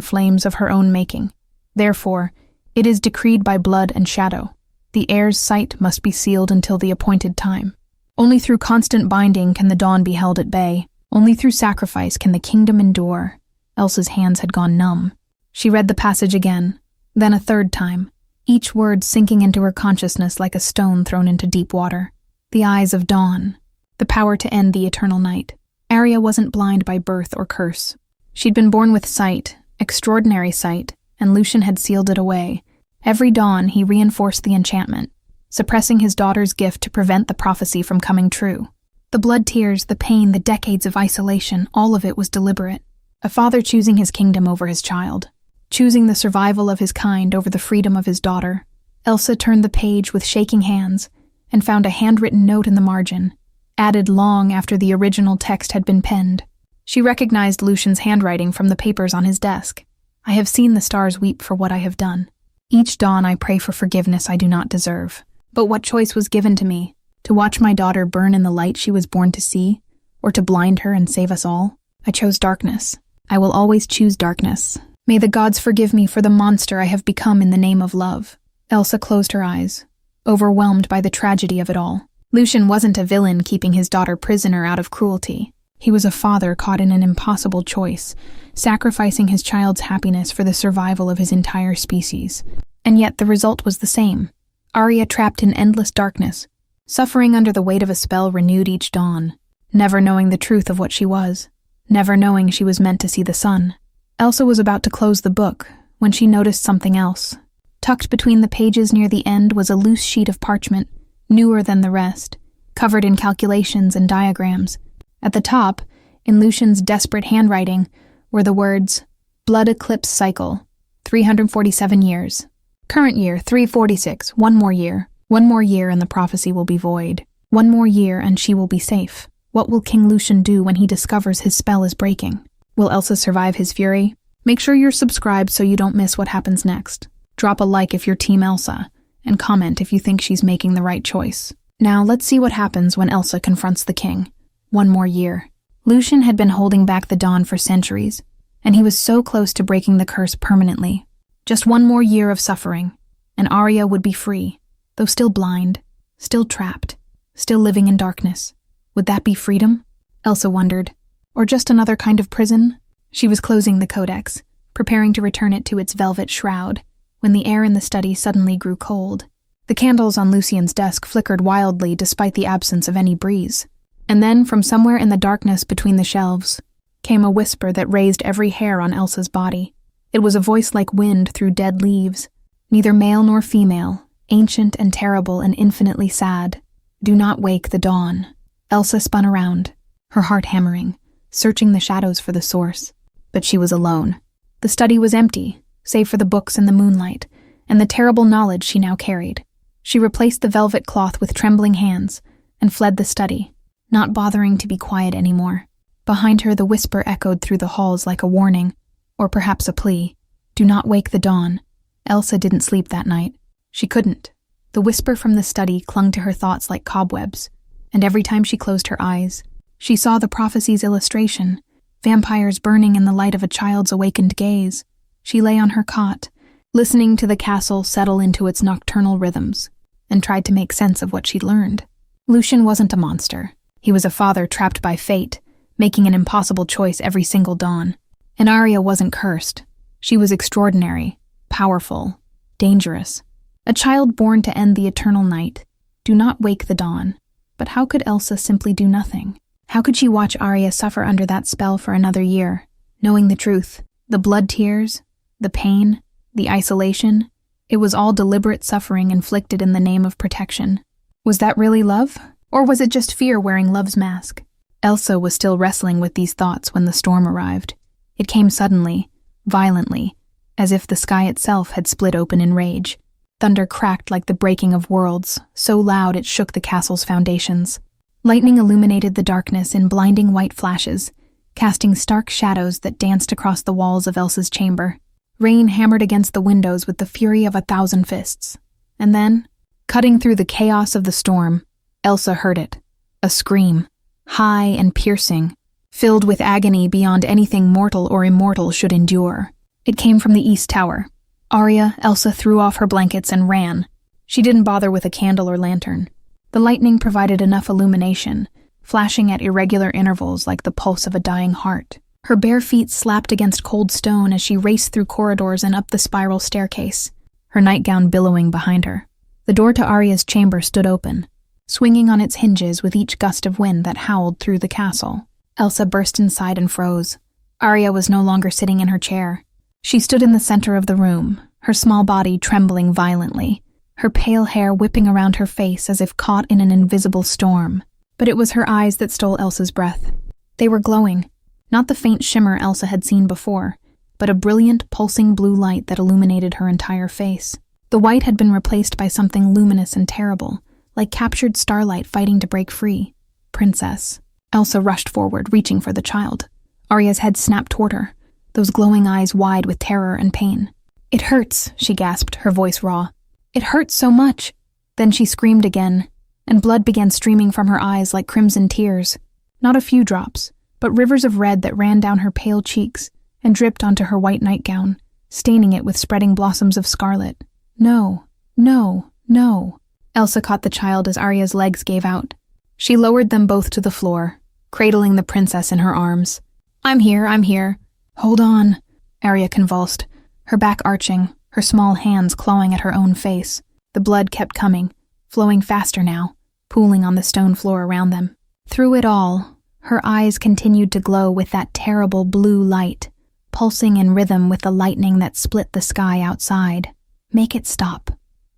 Speaker 1: flames of her own making. Therefore, it is decreed by blood and shadow. The heir's sight must be sealed until the appointed time. Only through constant binding can the dawn be held at bay. Only through sacrifice can the kingdom endure. Elsa's hands had gone numb. She read the passage again, then a third time, each word sinking into her consciousness like a stone thrown into deep water. The eyes of dawn. The power to end the eternal night. Arya wasn't blind by birth or curse. She'd been born with sight, extraordinary sight, and Lucian had sealed it away. Every dawn he reinforced the enchantment, suppressing his daughter's gift to prevent the prophecy from coming true. The blood tears, the pain, the decades of isolation, all of it was deliberate. A father choosing his kingdom over his child, choosing the survival of his kind over the freedom of his daughter. Elsa turned the page with shaking hands and found a handwritten note in the margin, added long after the original text had been penned. She recognized Lucian's handwriting from the papers on his desk. "I have seen the stars weep for what I have done. Each dawn I pray for forgiveness I do not deserve. But what choice was given to me? To watch my daughter burn in the light she was born to see, or to blind her and save us all? I chose darkness. I will always choose darkness. May the gods forgive me for the monster I have become in the name of love." Elsa closed her eyes, overwhelmed by the tragedy of it all. Lucian wasn't a villain keeping his daughter prisoner out of cruelty. He was a father caught in an impossible choice, sacrificing his child's happiness for the survival of his entire species. And yet the result was the same. Arya trapped in endless darkness, suffering under the weight of a spell renewed each dawn, never knowing the truth of what she was, never knowing she was meant to see the sun. Elsa was about to close the book when she noticed something else. Tucked between the pages near the end was a loose sheet of parchment, newer than the rest, covered in calculations and diagrams. At the top, in Lucian's desperate handwriting, were the words, "Blood eclipse cycle, 347 years. Current year, 346, one more year. One more year and the prophecy will be void. One more year and she will be safe. What will King Lucian do when he discovers his spell is breaking? Will Elsa survive his fury? Make sure you're subscribed so you don't miss what happens next. Drop a like if you're Team Elsa, and comment if you think she's making the right choice. Now let's see what happens when Elsa confronts the king. One more year. Lucian had been holding back the dawn for centuries, and he was so close to breaking the curse permanently. Just one more year of suffering, and Arya would be free, though still blind, still trapped, still living in darkness. Would that be freedom? Elsa wondered. Or just another kind of prison? She was closing the codex, preparing to return it to its velvet shroud, when the air in the study suddenly grew cold. The candles on Lucian's desk flickered wildly despite the absence of any breeze. And then, from somewhere in the darkness between the shelves, came a whisper that raised every hair on Elsa's body. It was a voice like wind through dead leaves, neither male nor female, ancient and terrible and infinitely sad. "Do not wake the dawn." Elsa spun around, her heart hammering, searching the shadows for the source. But she was alone. The study was empty, save for the books and the moonlight, and the terrible knowledge she now carried. She replaced the velvet cloth with trembling hands, and fled the study, not bothering to be quiet anymore. Behind her the whisper echoed through the halls like a warning, or perhaps a plea. Do not wake the dawn. Elsa didn't sleep that night. She couldn't. The whisper from the study clung to her thoughts like cobwebs, and every time she closed her eyes, she saw the prophecy's illustration, vampires burning in the light of a child's awakened gaze. She lay on her cot, listening to the castle settle into its nocturnal rhythms, and tried to make sense of what she'd learned. Lucian wasn't a monster. He was a father trapped by fate, making an impossible choice every single dawn. And Arya wasn't cursed. She was extraordinary, powerful, dangerous. A child born to end the eternal night. Do not wake the dawn. But how could Elsa simply do nothing? How could she watch Arya suffer under that spell for another year, knowing the truth? The blood tears, the pain, the isolation. It was all deliberate suffering inflicted in the name of protection. Was that really love? Or was it just fear wearing love's mask? Elsa was still wrestling with these thoughts when the storm arrived. It came suddenly, violently, as if the sky itself had split open in rage. Thunder cracked like the breaking of worlds, so loud it shook the castle's foundations. Lightning illuminated the darkness in blinding white flashes, casting stark shadows that danced across the walls of Elsa's chamber. Rain hammered against the windows with the fury of 1,000 fists. And then, cutting through the chaos of the storm, Elsa heard it. A scream, high and piercing, filled with agony beyond anything mortal or immortal should endure. It came from the East Tower. Arya, Elsa threw off her blankets and ran. She didn't bother with a candle or lantern. The lightning provided enough illumination, flashing at irregular intervals like the pulse of a dying heart. Her bare feet slapped against cold stone as she raced through corridors and up the spiral staircase, her nightgown billowing behind her. The door to Arya's chamber stood open, swinging on its hinges with each gust of wind that howled through the castle. Elsa burst inside and froze. Arya was no longer sitting in her chair. She stood in the center of the room, her small body trembling violently, her pale hair whipping around her face as if caught in an invisible storm. But it was her eyes that stole Elsa's breath. They were glowing, not the faint shimmer Elsa had seen before, but a brilliant, pulsing blue light that illuminated her entire face. The white had been replaced by something luminous and terrible, like captured starlight fighting to break free. Princess. Elsa rushed forward, reaching for the child. Arya's head snapped toward her, those glowing eyes wide with terror and pain. "It hurts," she gasped, her voice raw. "It hurts so much." Then she screamed again, and blood began streaming from her eyes like crimson tears. Not a few drops, but rivers of red that ran down her pale cheeks and dripped onto her white nightgown, staining it with spreading blossoms of scarlet. "No, no, no." Elsa caught the child as Arya's legs gave out. She lowered them both to the floor, cradling the princess in her arms. I'm here. Hold on." Arya convulsed, her back arching, her small hands clawing at her own face. The blood kept coming, flowing faster now, pooling on the stone floor around them. Through it all, her eyes continued to glow with that terrible blue light, pulsing in rhythm with the lightning that split the sky outside. "Make it stop,"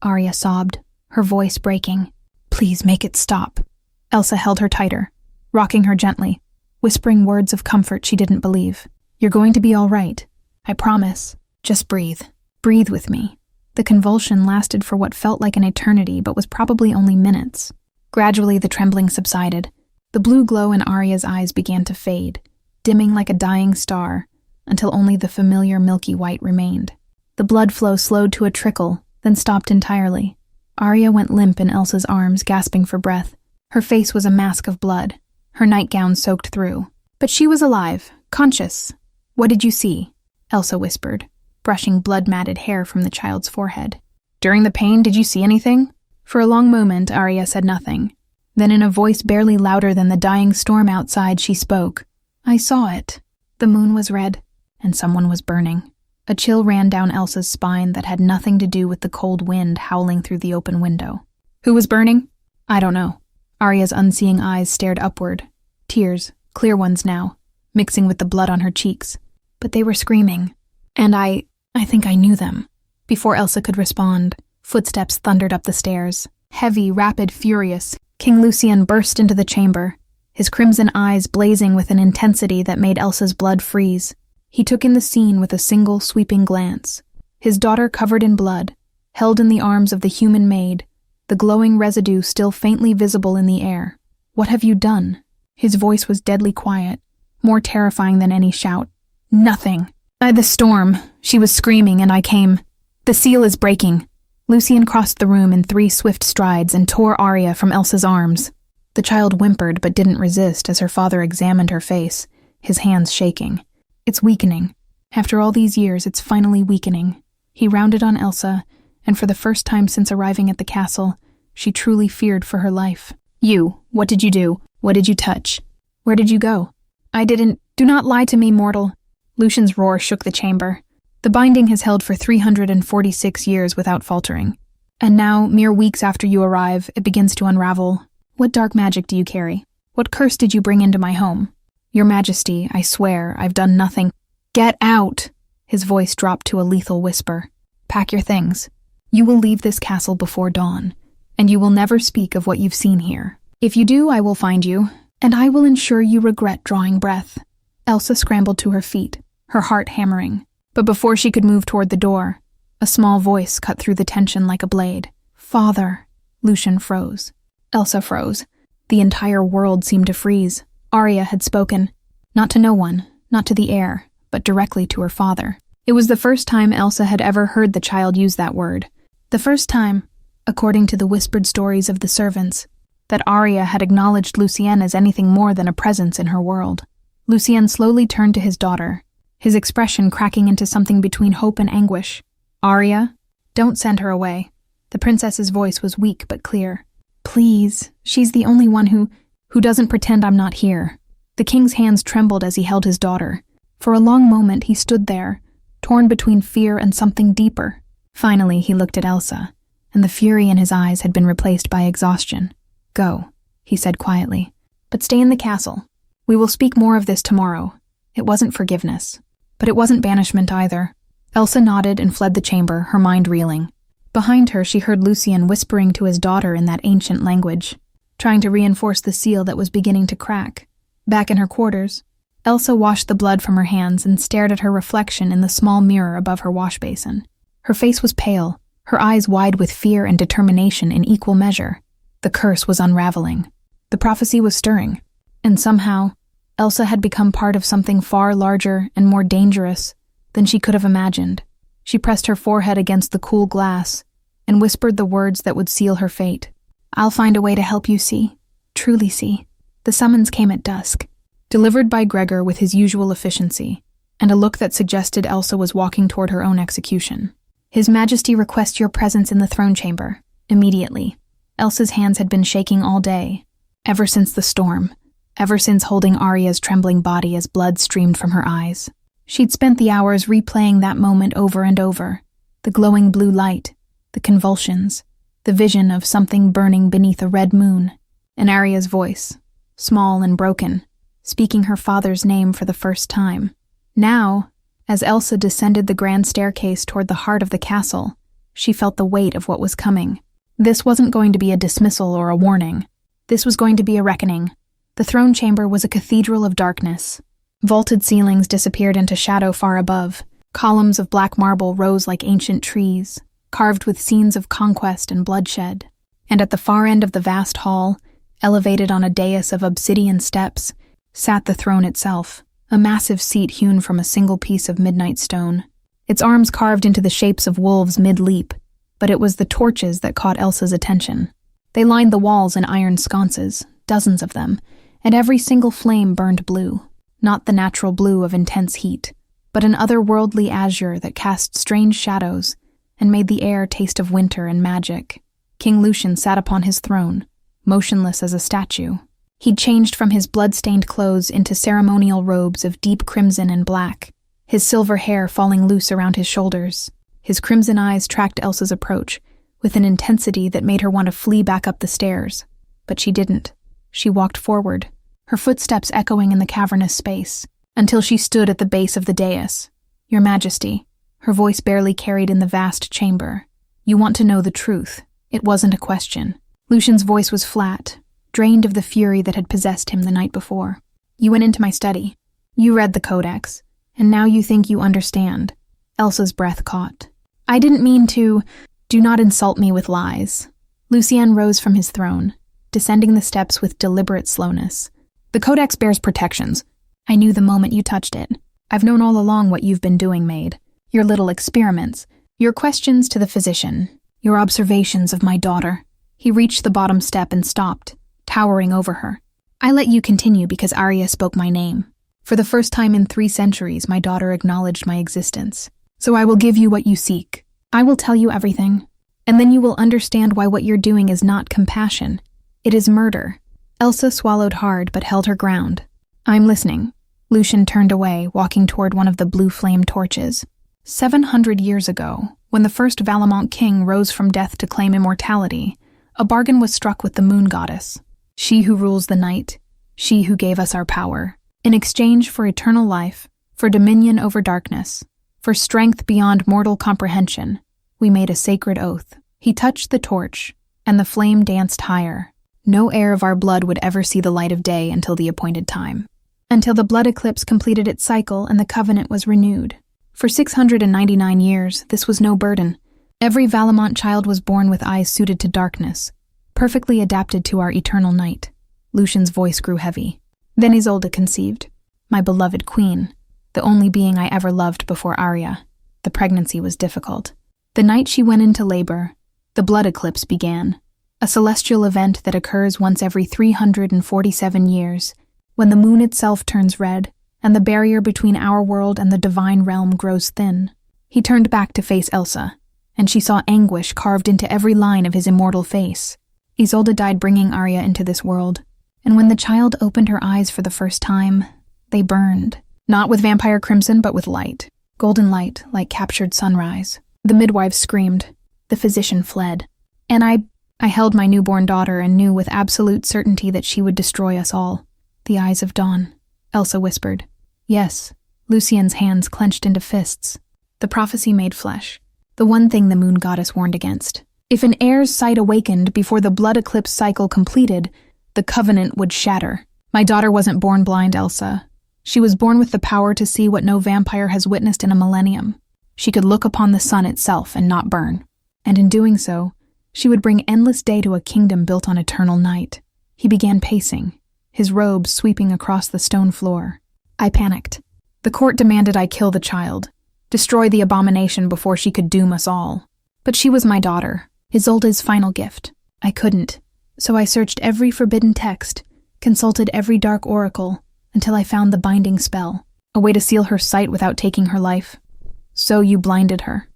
Speaker 1: Arya sobbed, her voice breaking. "Please make it stop." Elsa held her tighter, rocking her gently, whispering words of comfort she didn't believe. "You're going to be all right. I promise. Just breathe. Breathe with me." The convulsion lasted for what felt like an eternity but was probably only minutes. Gradually the trembling subsided. The blue glow in Arya's eyes began to fade, dimming like a dying star, until only the familiar milky white remained. The blood flow slowed to a trickle, then stopped entirely. Arya went limp in Elsa's arms, gasping for breath. Her face was a mask of blood, her nightgown soaked through. But she was alive, conscious. "What did you see?" Elsa whispered, brushing blood-matted hair from the child's forehead. "During the pain, did you see anything?" For a long moment, Arya said nothing. Then in a voice barely louder than the dying storm outside, she spoke. "I saw it. The moon was red, and someone was burning." A chill ran down Elsa's spine that had nothing to do with the cold wind howling through the open window. "Who was burning?" "I don't know." Arya's unseeing eyes stared upward. Tears, clear ones now, mixing with the blood on her cheeks. But they were screaming. And I think I knew them. Before Elsa could respond, footsteps thundered up the stairs. Heavy, rapid, furious, King Lucian burst into the chamber, his crimson eyes blazing with an intensity that made Elsa's blood freeze. He took in the scene with a single sweeping glance. His daughter covered in blood, held in the arms of the human maid, the glowing residue still faintly visible in the air. "What have you done?" His voice was deadly quiet, more terrifying than any shout. "Nothing. The storm. She was screaming and I came. The seal is breaking." Lucian crossed the room in 3 swift strides and tore Arya from Elsa's arms. The child whimpered but didn't resist as her father examined her face, his hands shaking. "It's weakening. After all these years, it's finally weakening." He rounded on Elsa, and for the first time since arriving at the castle, she truly feared for her life. You, what did you do? What did you touch? Where did you go? I didn't. Do not lie to me, mortal. Lucian's roar shook the chamber. The binding has held for 346 years without faltering. And now, mere weeks after you arrive, it begins to unravel. What dark magic do you carry? What curse did you bring into my home? Your Majesty, I swear, I've done nothing. Get out! His voice dropped to a lethal whisper. Pack your things. You will leave this castle before dawn, and you will never speak of what you've seen here. If you do, I will find you, and I will ensure you regret drawing breath. Elsa scrambled to her feet, her heart hammering. But before she could move toward the door, a small voice cut through the tension like a blade. Father. Lucian froze. Elsa froze. The entire world seemed to freeze. Arya had spoken. Not to no one, not to the heir, but directly to her father. It was the first time Elsa had ever heard the child use that word. The first time, according to the whispered stories of the servants, that Arya had acknowledged Lucienne as anything more than a presence in her world. Lucienne slowly turned to his daughter, his expression cracking into something between hope and anguish. Arya, don't send her away. The princess's voice was weak but clear. Please, she's the only one who doesn't pretend I'm not here. The king's hands trembled as he held his daughter. For a long moment he stood there, torn between fear and something deeper. Finally he looked at Elsa, and the fury in his eyes had been replaced by exhaustion. Go, he said quietly, but stay in the castle. We will speak more of this tomorrow. It wasn't forgiveness, but it wasn't banishment either. Elsa nodded and fled the chamber, her mind reeling. Behind her she heard Lucian whispering to his daughter in that ancient language, trying to reinforce the seal that was beginning to crack. Back in her quarters, Elsa washed the blood from her hands and stared at her reflection in the small mirror above her wash basin. Her face was pale, her eyes wide with fear and determination in equal measure. The curse was unraveling. The prophecy was stirring. And somehow, Elsa had become part of something far larger and more dangerous than she could have imagined. She pressed her forehead against the cool glass and whispered the words that would seal her fate. I'll find a way to help you see, truly see. The summons came at dusk, delivered by Gregor with his usual efficiency, and a look that suggested Elsa was walking toward her own execution. His Majesty requests your presence in the throne chamber, immediately. Elsa's hands had been shaking all day, ever since the storm, ever since holding Arya's trembling body as blood streamed from her eyes. She'd spent the hours replaying that moment over and over, the glowing blue light, the convulsions, the vision of something burning beneath a red moon, and Arya's voice, small and broken, speaking her father's name for the first time. Now, as Elsa descended the grand staircase toward the heart of the castle, she felt the weight of what was coming. This wasn't going to be a dismissal or a warning. This was going to be a reckoning. The throne chamber was a cathedral of darkness. Vaulted ceilings disappeared into shadow far above. Columns of black marble rose like ancient trees, carved with scenes of conquest and bloodshed. And at the far end of the vast hall, elevated on a dais of obsidian steps, sat the throne itself, a massive seat hewn from a single piece of midnight stone. Its arms carved into the shapes of wolves mid-leap, but it was the torches that caught Elsa's attention. They lined the walls in iron sconces, dozens of them, and every single flame burned blue. Not the natural blue of intense heat, but an otherworldly azure that cast strange shadows and made the air taste of winter and magic. King Lucian sat upon his throne, motionless as a statue. He'd changed from his blood-stained clothes into ceremonial robes of deep crimson and black, his silver hair falling loose around his shoulders. His crimson eyes tracked Elsa's approach with an intensity that made her want to flee back up the stairs. But she didn't. She walked forward, her footsteps echoing in the cavernous space, until she stood at the base of the dais. Your Majesty, her voice barely carried in the vast chamber. You want to know the truth. It wasn't a question. Lucian's voice was flat, drained of the fury that had possessed him the night before. You went into my study. You read the codex, and now you think you understand. Elsa's breath caught. I didn't mean to. Do not insult me with lies. Lucian rose from his throne, descending the steps with deliberate slowness. The codex bears protections. I knew the moment you touched it. I've known all along what you've been doing, Maid. Your little experiments, your questions to the physician, your observations of my daughter. He reached the bottom step and stopped, towering over her. I let you continue because Arya spoke my name. For the first time in 3 centuries, my daughter acknowledged my existence. So I will give you what you seek. I will tell you everything, and then you will understand why what you're doing is not compassion. It is murder. Elsa swallowed hard but held her ground. I'm listening. Lucian turned away, walking toward one of the blue flame torches. 700 years ago, when the first Valamont king rose from death to claim immortality, a bargain was struck with the moon goddess. She who rules the night, she who gave us our power. In exchange for eternal life, for dominion over darkness, for strength beyond mortal comprehension, we made a sacred oath. He touched the torch, and the flame danced higher. No heir of our blood would ever see the light of day until the appointed time. Until the blood eclipse completed its cycle and the covenant was renewed. For 699 years, this was no burden. Every Valamont child was born with eyes suited to darkness, perfectly adapted to our eternal night. Lucian's voice grew heavy. Then Isolde conceived, my beloved queen, the only being I ever loved before Arya. The pregnancy was difficult. The night she went into labor, the blood eclipse began, a celestial event that occurs once every 347 years, when the moon itself turns red, and the barrier between our world and the divine realm grows thin. He turned back to face Elsa, and she saw anguish carved into every line of his immortal face. Isolde died bringing Arya into this world, and when the child opened her eyes for the first time, they burned. Not with vampire crimson, but with light. Golden light, like captured sunrise. The midwife screamed. The physician fled. And I held my newborn daughter and knew with absolute certainty that she would destroy us all. The eyes of dawn, Elsa whispered. Yes. Lucian's hands clenched into fists. The prophecy made flesh. The one thing the moon goddess warned against. If an heir's sight awakened before the blood eclipse cycle completed, the covenant would shatter. My daughter wasn't born blind, Elsa. She was born with the power to see what no vampire has witnessed in a millennium. She could look upon the sun itself and not burn. And in doing so, she would bring endless day to a kingdom built on eternal night. He began pacing, his robes sweeping across the stone floor. I panicked. The court demanded I kill the child, destroy the abomination before she could doom us all. But she was my daughter, Isolde's final gift. I couldn't. So I searched every forbidden text, consulted every dark oracle, until I found the binding spell, a way to seal her sight without taking her life. So you blinded her,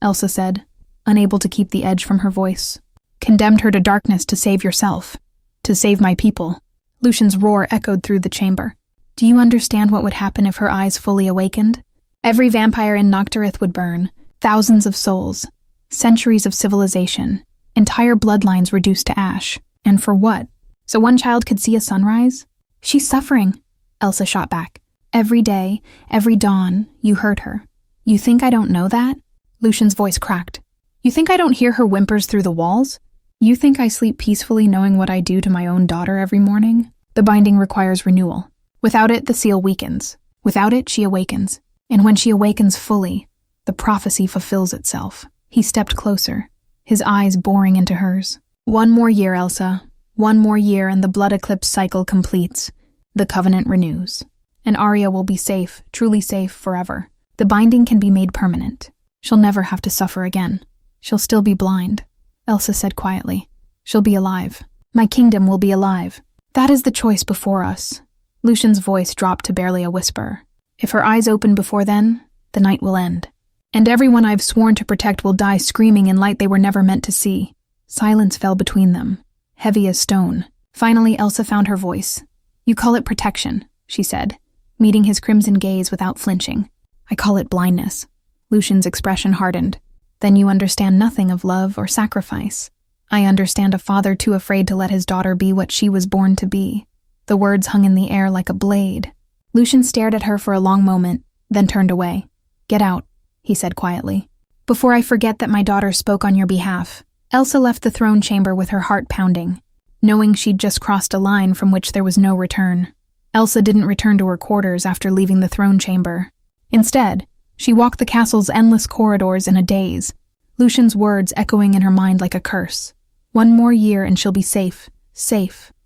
Speaker 1: Elsa said, unable to keep the edge from her voice. Condemned her to darkness to save yourself, to save my people. Lucian's roar echoed through the chamber. Do you understand what would happen if her eyes fully awakened? Every vampire in Nocturith would burn, thousands of souls, centuries of civilization, entire bloodlines reduced to ash. And for what? So one child could see a sunrise? She's suffering, Elsa shot back. Every day, every dawn, you hurt her. You think I don't know that? Lucian's voice cracked. You think I don't hear her whimpers through the walls? You think I sleep peacefully knowing what I do to my own daughter every morning? The binding requires renewal. Without it, the seal weakens. Without it, she awakens. And when she awakens fully, the prophecy fulfills itself. He stepped closer, his eyes boring into hers. One more year, Elsa. One more year and the blood eclipse cycle completes. The covenant renews. And Arya will be safe, truly safe forever. The binding can be made permanent. She'll never have to suffer again. She'll still be blind, Elsa said quietly. She'll be alive. My kingdom will be alive. That is the choice before us. Lucian's voice dropped to barely a whisper. If her eyes open before then, the night will end. And everyone I've sworn to protect will die screaming in light they were never meant to see. Silence fell between them, heavy as stone. Finally, Elsa found her voice. You call it protection, she said, meeting his crimson gaze without flinching. I call it blindness. Lucian's expression hardened. Then you understand nothing of love or sacrifice. I understand a father too afraid to let his daughter be what she was born to be. The words hung in the air like a blade. Lucian stared at her for a long moment, then turned away. Get out, he said quietly. Before I forget that my daughter spoke on your behalf. Elsa left the throne chamber with her heart pounding, knowing she'd just crossed a line from which there was no return. Elsa didn't return to her quarters after leaving the throne chamber. Instead, she walked the castle's endless corridors in a daze, Lucian's words echoing in her mind like a curse. One more year and she'll be safe,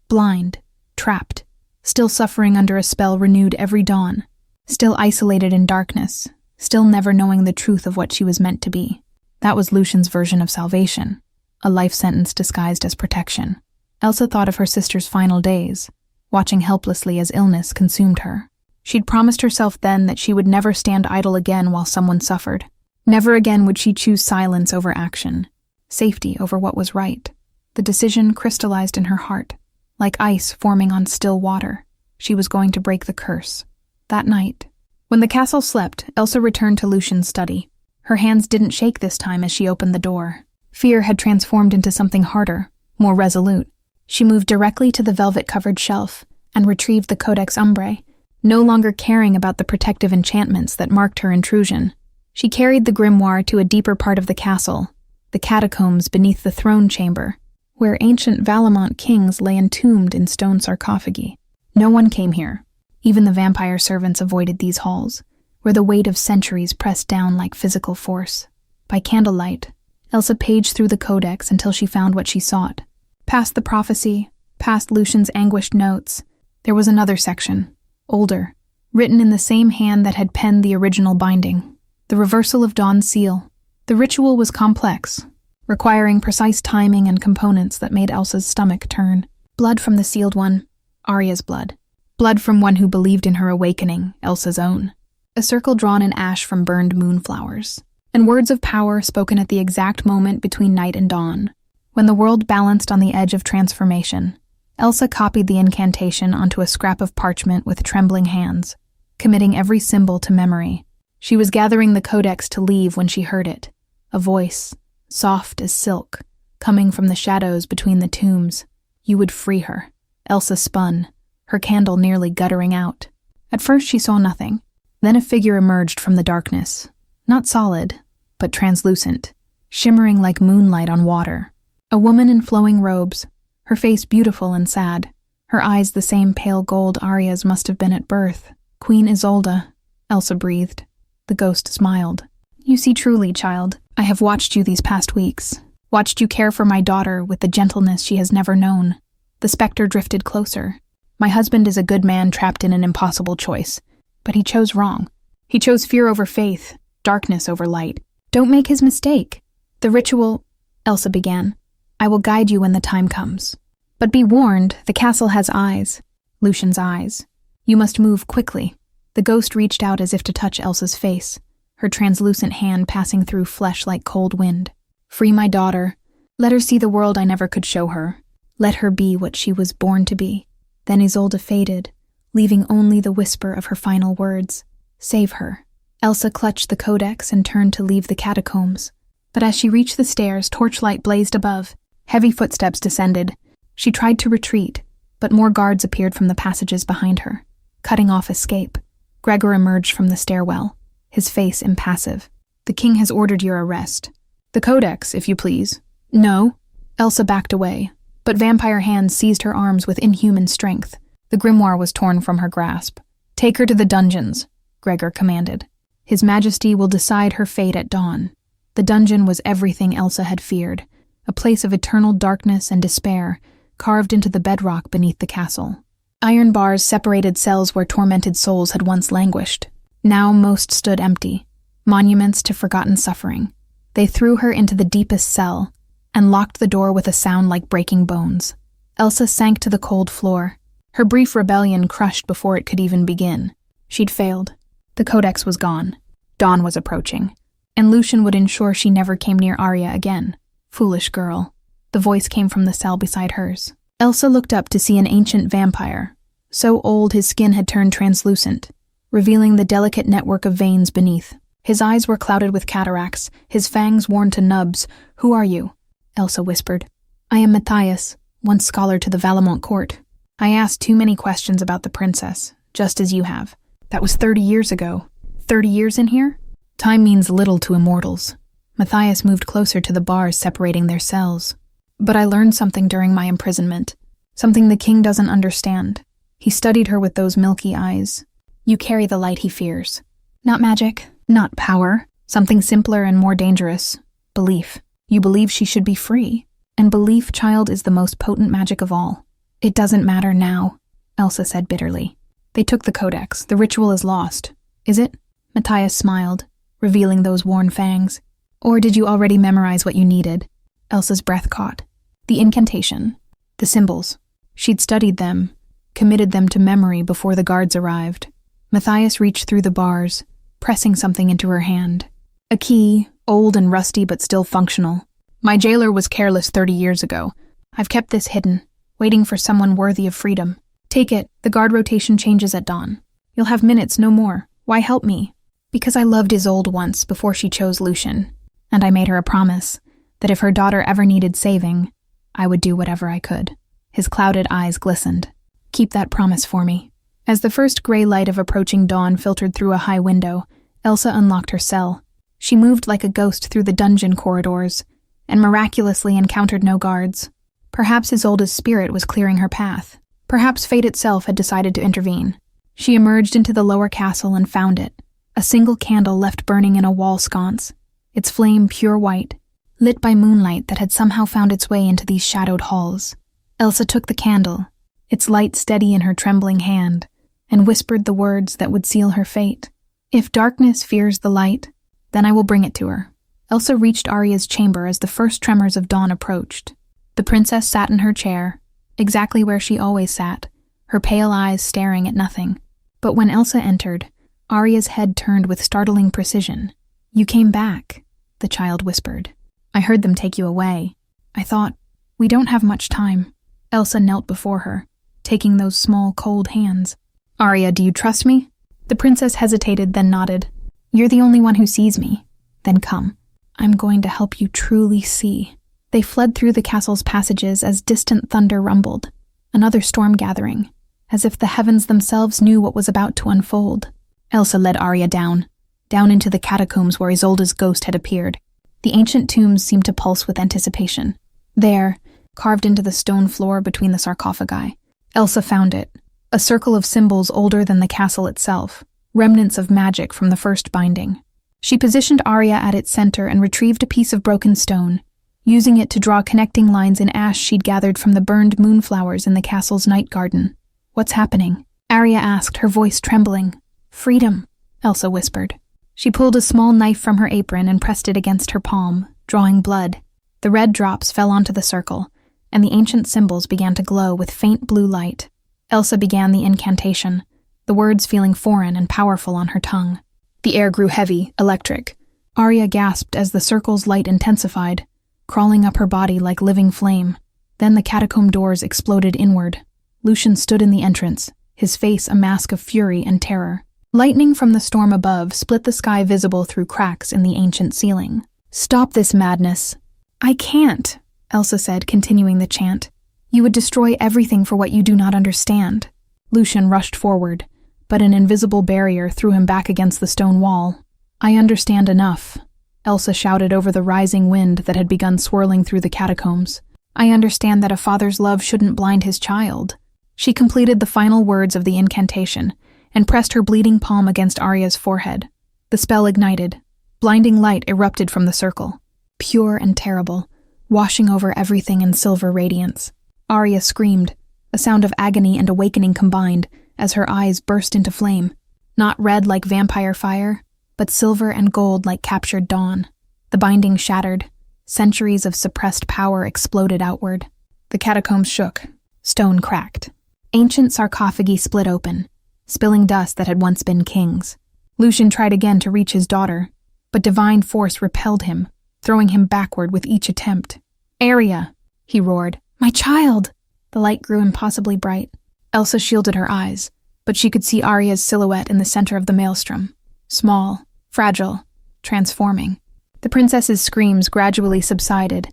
Speaker 1: blind, trapped, still suffering under a spell renewed every dawn, still isolated in darkness, still never knowing the truth of what she was meant to be. That was Lucian's version of salvation, a life sentence disguised as protection. Elsa thought of her sister's final days, watching helplessly as illness consumed her. She'd promised herself then that she would never stand idle again while someone suffered. Never again would she choose silence over action, safety over what was right. The decision crystallized in her heart, like ice forming on still water. She was going to break the curse. That night, when the castle slept, Elsa returned to Lucian's study. Her hands didn't shake this time as she opened the door. Fear had transformed into something harder, more resolute. She moved directly to the velvet-covered shelf and retrieved the Codex Umbrae, no longer caring about the protective enchantments that marked her intrusion. She carried the grimoire to a deeper part of the castle, the catacombs beneath the throne chamber, where ancient Valamont kings lay entombed in stone sarcophagi. No one came here. Even the vampire servants avoided these halls, where the weight of centuries pressed down like physical force. By candlelight, Elsa paged through the codex until she found what she sought. Past the prophecy, past Lucian's anguished notes, there was another section, older, written in the same hand that had penned the original binding. The reversal of Dawn's seal. The ritual was complex, requiring precise timing and components that made Elsa's stomach turn. Blood from the sealed one, Arya's blood. Blood from one who believed in her awakening, Elsa's own. A circle drawn in ash from burned moonflowers. And words of power spoken at the exact moment between night and dawn. When the world balanced on the edge of transformation, Elsa copied the incantation onto a scrap of parchment with trembling hands, committing every symbol to memory. She was gathering the codex to leave when she heard it. A voice, soft as silk, coming from the shadows between the tombs. You would free her. Elsa spun, her candle nearly guttering out. At first she saw nothing. Then a figure emerged from the darkness. Not solid, but translucent, shimmering like moonlight on water. A woman in flowing robes, her face beautiful and sad, her eyes the same pale gold Arya's must have been at birth. Queen Isolde, Elsa breathed. The ghost smiled. You see truly, child. I have watched you these past weeks. Watched you care for my daughter with the gentleness she has never known. The specter drifted closer. My husband is a good man trapped in an impossible choice. But he chose wrong. He chose fear over faith, darkness over light. Don't make his mistake. The ritual, Elsa began. I will guide you when the time comes. But be warned, the castle has eyes. Lucian's eyes. You must move quickly. The ghost reached out as if to touch Elsa's face, her translucent hand passing through flesh like cold wind. Free my daughter. Let her see the world I never could show her. Let her be what she was born to be. Then Isolde faded, leaving only the whisper of her final words. Save her. Elsa clutched the codex and turned to leave the catacombs. But as she reached the stairs, torchlight blazed above. Heavy footsteps descended. She tried to retreat, but more guards appeared from the passages behind her, cutting off escape. Gregor emerged from the stairwell, his face impassive. The king has ordered your arrest. The codex, if you please. No. Elsa backed away, but vampire hands seized her arms with inhuman strength. The grimoire was torn from her grasp. Take her to the dungeons, Gregor commanded. His Majesty will decide her fate at dawn. The dungeon was everything Elsa had feared, a place of eternal darkness and despair, carved into the bedrock beneath the castle. Iron bars separated cells where tormented souls had once languished. Now most stood empty, monuments to forgotten suffering. They threw her into the deepest cell and locked the door with a sound like breaking bones. Elsa sank to the cold floor, her brief rebellion crushed before it could even begin. She'd failed. The codex was gone. Dawn was approaching, and Lucian would ensure she never came near Arya again. Foolish girl. The voice came from the cell beside hers. Elsa looked up to see an ancient vampire, so old his skin had turned translucent, revealing the delicate network of veins beneath. His eyes were clouded with cataracts, his fangs worn to nubs. Who are you? Elsa whispered. I am Matthias, once scholar to the Valamont court. I asked too many questions about the princess, just as you have. That was 30 years ago. 30 years in here? Time means little to immortals. Matthias moved closer to the bars separating their cells. But I learned something during my imprisonment. Something the king doesn't understand. He studied her with those milky eyes. You carry the light he fears. Not magic, not power. Something simpler and more dangerous. Belief. You believe she should be free. And belief, child, is the most potent magic of all. It doesn't matter now, Elsa said bitterly. They took the codex. The ritual is lost. Is it? Matthias smiled, revealing those worn fangs. Or did you already memorize what you needed? Elsa's breath caught. The incantation. The symbols. She'd studied them, committed them to memory before the guards arrived. Matthias reached through the bars, pressing something into her hand. A key, old and rusty but still functional. My jailer was careless 30 years ago. I've kept this hidden, waiting for someone worthy of freedom. Take it, the guard rotation changes at dawn. You'll have minutes, no more. Why help me? Because I loved Isolde once before she chose Lucian, and I made her a promise that if her daughter ever needed saving, I would do whatever I could. His clouded eyes glistened. Keep that promise for me. As the first gray light of approaching dawn filtered through a high window, Elsa unlocked her cell. She moved like a ghost through the dungeon corridors, and miraculously encountered no guards. Perhaps Isolde's spirit was clearing her path. Perhaps fate itself had decided to intervene. She emerged into the lower castle and found it, a single candle left burning in a wall sconce, its flame pure white, lit by moonlight that had somehow found its way into these shadowed halls. Elsa took the candle, its light steady in her trembling hand, and whispered the words that would seal her fate. If darkness fears the light, then I will bring it to her. Elsa reached Arya's chamber as the first tremors of dawn approached. The princess sat in her chair, exactly where she always sat, her pale eyes staring at nothing. But when Elsa entered, Arya's head turned with startling precision. You came back, the child whispered. I heard them take you away. I thought, we don't have much time. Elsa knelt before her, taking those small, cold hands. Arya, do you trust me? The princess hesitated, then nodded. You're the only one who sees me. Then come. I'm going to help you truly see. They fled through the castle's passages as distant thunder rumbled, another storm gathering, as if the heavens themselves knew what was about to unfold. Elsa led Arya down into the catacombs where Isolde's ghost had appeared. The ancient tombs seemed to pulse with anticipation. There, carved into the stone floor between the sarcophagi, Elsa found it, a circle of symbols older than the castle itself, remnants of magic from the first binding. She positioned Arya at its center and retrieved a piece of broken stone, using it to draw connecting lines in ash she'd gathered from the burned moonflowers in the castle's night garden. What's happening? Arya asked, her voice trembling. Freedom, Elsa whispered. She pulled a small knife from her apron and pressed it against her palm, drawing blood. The red drops fell onto the circle, and the ancient symbols began to glow with faint blue light. Elsa began the incantation, the words feeling foreign and powerful on her tongue. The air grew heavy, electric. Arya gasped as the circle's light intensified, crawling up her body like living flame. Then the catacomb doors exploded inward. Lucian stood in the entrance, his face a mask of fury and terror. Lightning from the storm above split the sky visible through cracks in the ancient ceiling. Stop this madness. I can't, Elsa said, continuing the chant. You would destroy everything for what you do not understand. Lucian rushed forward, but an invisible barrier threw him back against the stone wall. I understand enough, Elsa shouted over the rising wind that had begun swirling through the catacombs. I understand that a father's love shouldn't blind his child. She completed the final words of the incantation and pressed her bleeding palm against Arya's forehead. The spell ignited. Blinding light erupted from the circle, pure and terrible, washing over everything in silver radiance. Arya screamed, a sound of agony and awakening combined, as her eyes burst into flame. Not red like vampire fire, but silver and gold like captured dawn. The binding shattered. Centuries of suppressed power exploded outward. The catacombs shook. Stone cracked. Ancient sarcophagi split open, spilling dust that had once been kings. Lucian tried again to reach his daughter, but divine force repelled him, throwing him backward with each attempt. Arya, he roared. My child! The light grew impossibly bright. Elsa shielded her eyes, but she could see Arya's silhouette in the center of the maelstrom. Small, fragile, transforming. The princess's screams gradually subsided,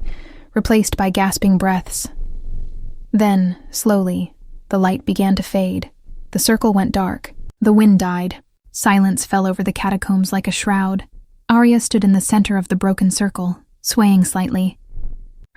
Speaker 1: replaced by gasping breaths. Then, slowly, the light began to fade. The circle went dark. The wind died. Silence fell over the catacombs like a shroud. Arya stood in the center of the broken circle, swaying slightly.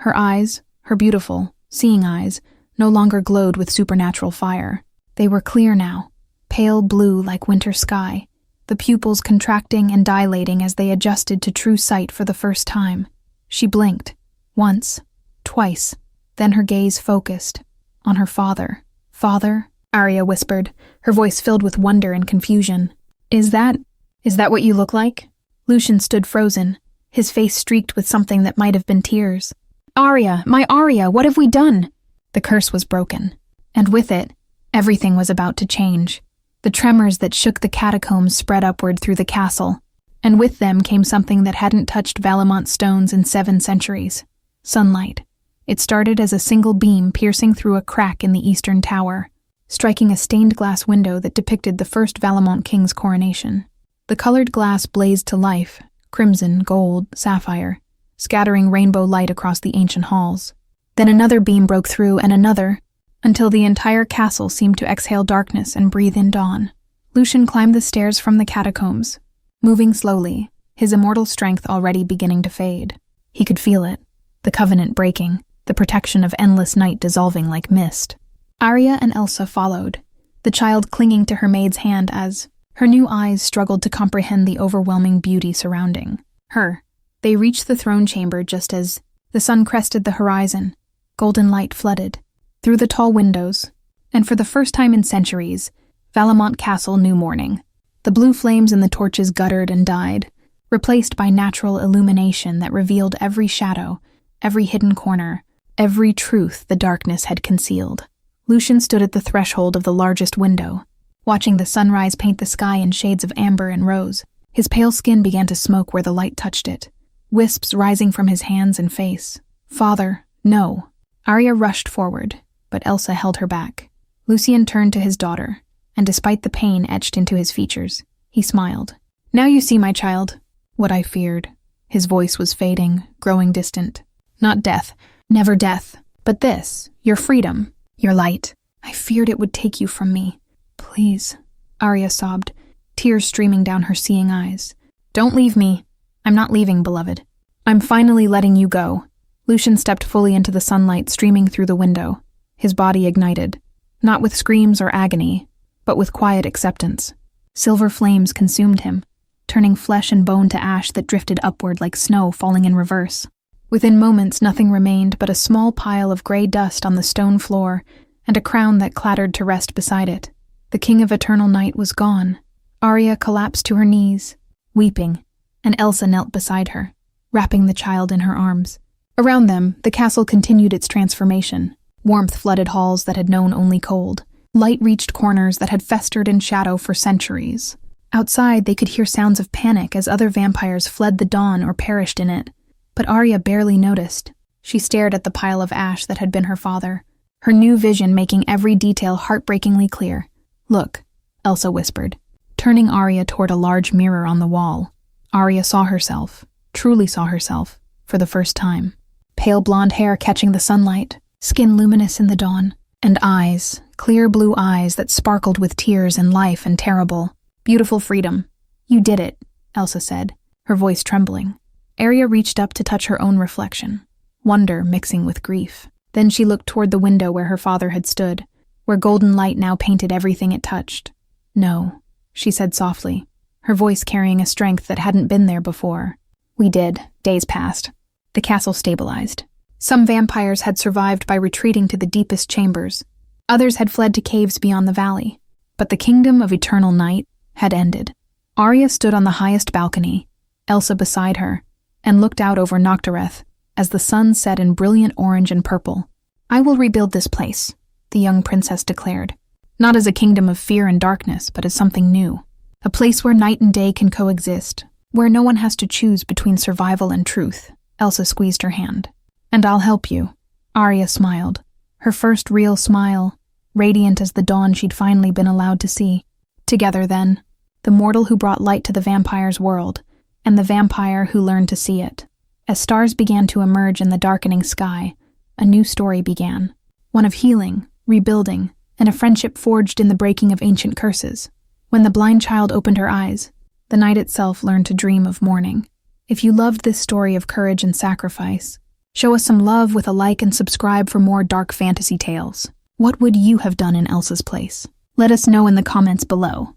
Speaker 1: Her eyes, her beautiful, seeing eyes, no longer glowed with supernatural fire. They were clear now, pale blue like winter sky, the pupils contracting and dilating as they adjusted to true sight for the first time. She blinked, once, twice, then her gaze focused, on her father. Father, Arya whispered, her voice filled with wonder and confusion. Is that what you look like? Lucian stood frozen, his face streaked with something that might have been tears. Arya, my Arya, what have we done? The curse was broken, and with it, everything was about to change. The tremors that shook the catacombs spread upward through the castle, and with them came something that hadn't touched Valemont stones in 7 centuries. Sunlight. It started as a single beam piercing through a crack in the eastern tower, striking a stained glass window that depicted the first Valamont king's coronation. The colored glass blazed to life, crimson, gold, sapphire, scattering rainbow light across the ancient halls. Then another beam broke through, and another, until the entire castle seemed to exhale darkness and breathe in dawn. Lucian climbed the stairs from the catacombs, moving slowly, his immortal strength already beginning to fade. He could feel it, the covenant breaking, the protection of endless night dissolving like mist. Arya and Elsa followed, the child clinging to her maid's hand as her new eyes struggled to comprehend the overwhelming beauty surrounding her. They reached the throne chamber just as the sun crested the horizon. Golden light flooded through the tall windows, and for the first time in centuries, Valamont Castle knew morning. The blue flames in the torches guttered and died, replaced by natural illumination that revealed every shadow, every hidden corner, every truth the darkness had concealed. Lucian stood at the threshold of the largest window, watching the sunrise paint the sky in shades of amber and rose. His pale skin began to smoke where the light touched it, wisps rising from his hands and face. "Father, no." Arya rushed forward, but Elsa held her back. Lucian turned to his daughter, and despite the pain etched into his features, he smiled. "Now you see, my child, what I feared." His voice was fading, growing distant. "Not death, never death, but this, your freedom, your light. I feared it would take you from me. Please," Arya sobbed, tears streaming down her seeing eyes. "Don't leave me. I'm not leaving, beloved. I'm finally letting you go." Lucian stepped fully into the sunlight streaming through the window, his body ignited, not with screams or agony, but with quiet acceptance. Silver flames consumed him, turning flesh and bone to ash that drifted upward like snow falling in reverse. Within moments, nothing remained but a small pile of gray dust on the stone floor and a crown that clattered to rest beside it. The king of eternal night was gone. Arya collapsed to her knees, weeping, and Elsa knelt beside her, wrapping the child in her arms. Around them, the castle continued its transformation. Warmth flooded halls that had known only cold. Light reached corners that had festered in shadow for centuries. Outside, they could hear sounds of panic as other vampires fled the dawn or perished in it. But Arya barely noticed. She stared at the pile of ash that had been her father, her new vision making every detail heartbreakingly clear. "Look," Elsa whispered, turning Arya toward a large mirror on the wall. Arya saw herself, truly saw herself, for the first time. Pale blonde hair catching the sunlight, skin luminous in the dawn, and eyes, clear blue eyes that sparkled with tears and life and terrible. "Beautiful freedom. You did it," Elsa said, her voice trembling. Arya reached up to touch her own reflection, wonder mixing with grief. Then she looked toward the window where her father had stood, where golden light now painted everything it touched. "No," she said softly, her voice carrying a strength that hadn't been there before. "We did. Days passed. The castle stabilized. Some vampires had survived by retreating to the deepest chambers. Others had fled to caves beyond the valley. But the kingdom of eternal night had ended." Arya stood on the highest balcony, Elsa beside her, and looked out over Noctureth as the sun set in brilliant orange and purple. "I will rebuild this place," the young princess declared. "Not as a kingdom of fear and darkness, but as something new. A place where night and day can coexist, where no one has to choose between survival and truth." Elsa squeezed her hand. "And I'll help you." Arya smiled, her first real smile, radiant as the dawn she'd finally been allowed to see. Together then, the mortal who brought light to the vampire's world, and the vampire who learned to see it. As stars began to emerge in the darkening sky, a new story began. One of healing, rebuilding, and a friendship forged in the breaking of ancient curses. When the blind child opened her eyes, the night itself learned to dream of morning. If you loved this story of courage and sacrifice, show us some love with a like and subscribe for more dark fantasy tales. What would you have done in Elsa's place? Let us know in the comments below.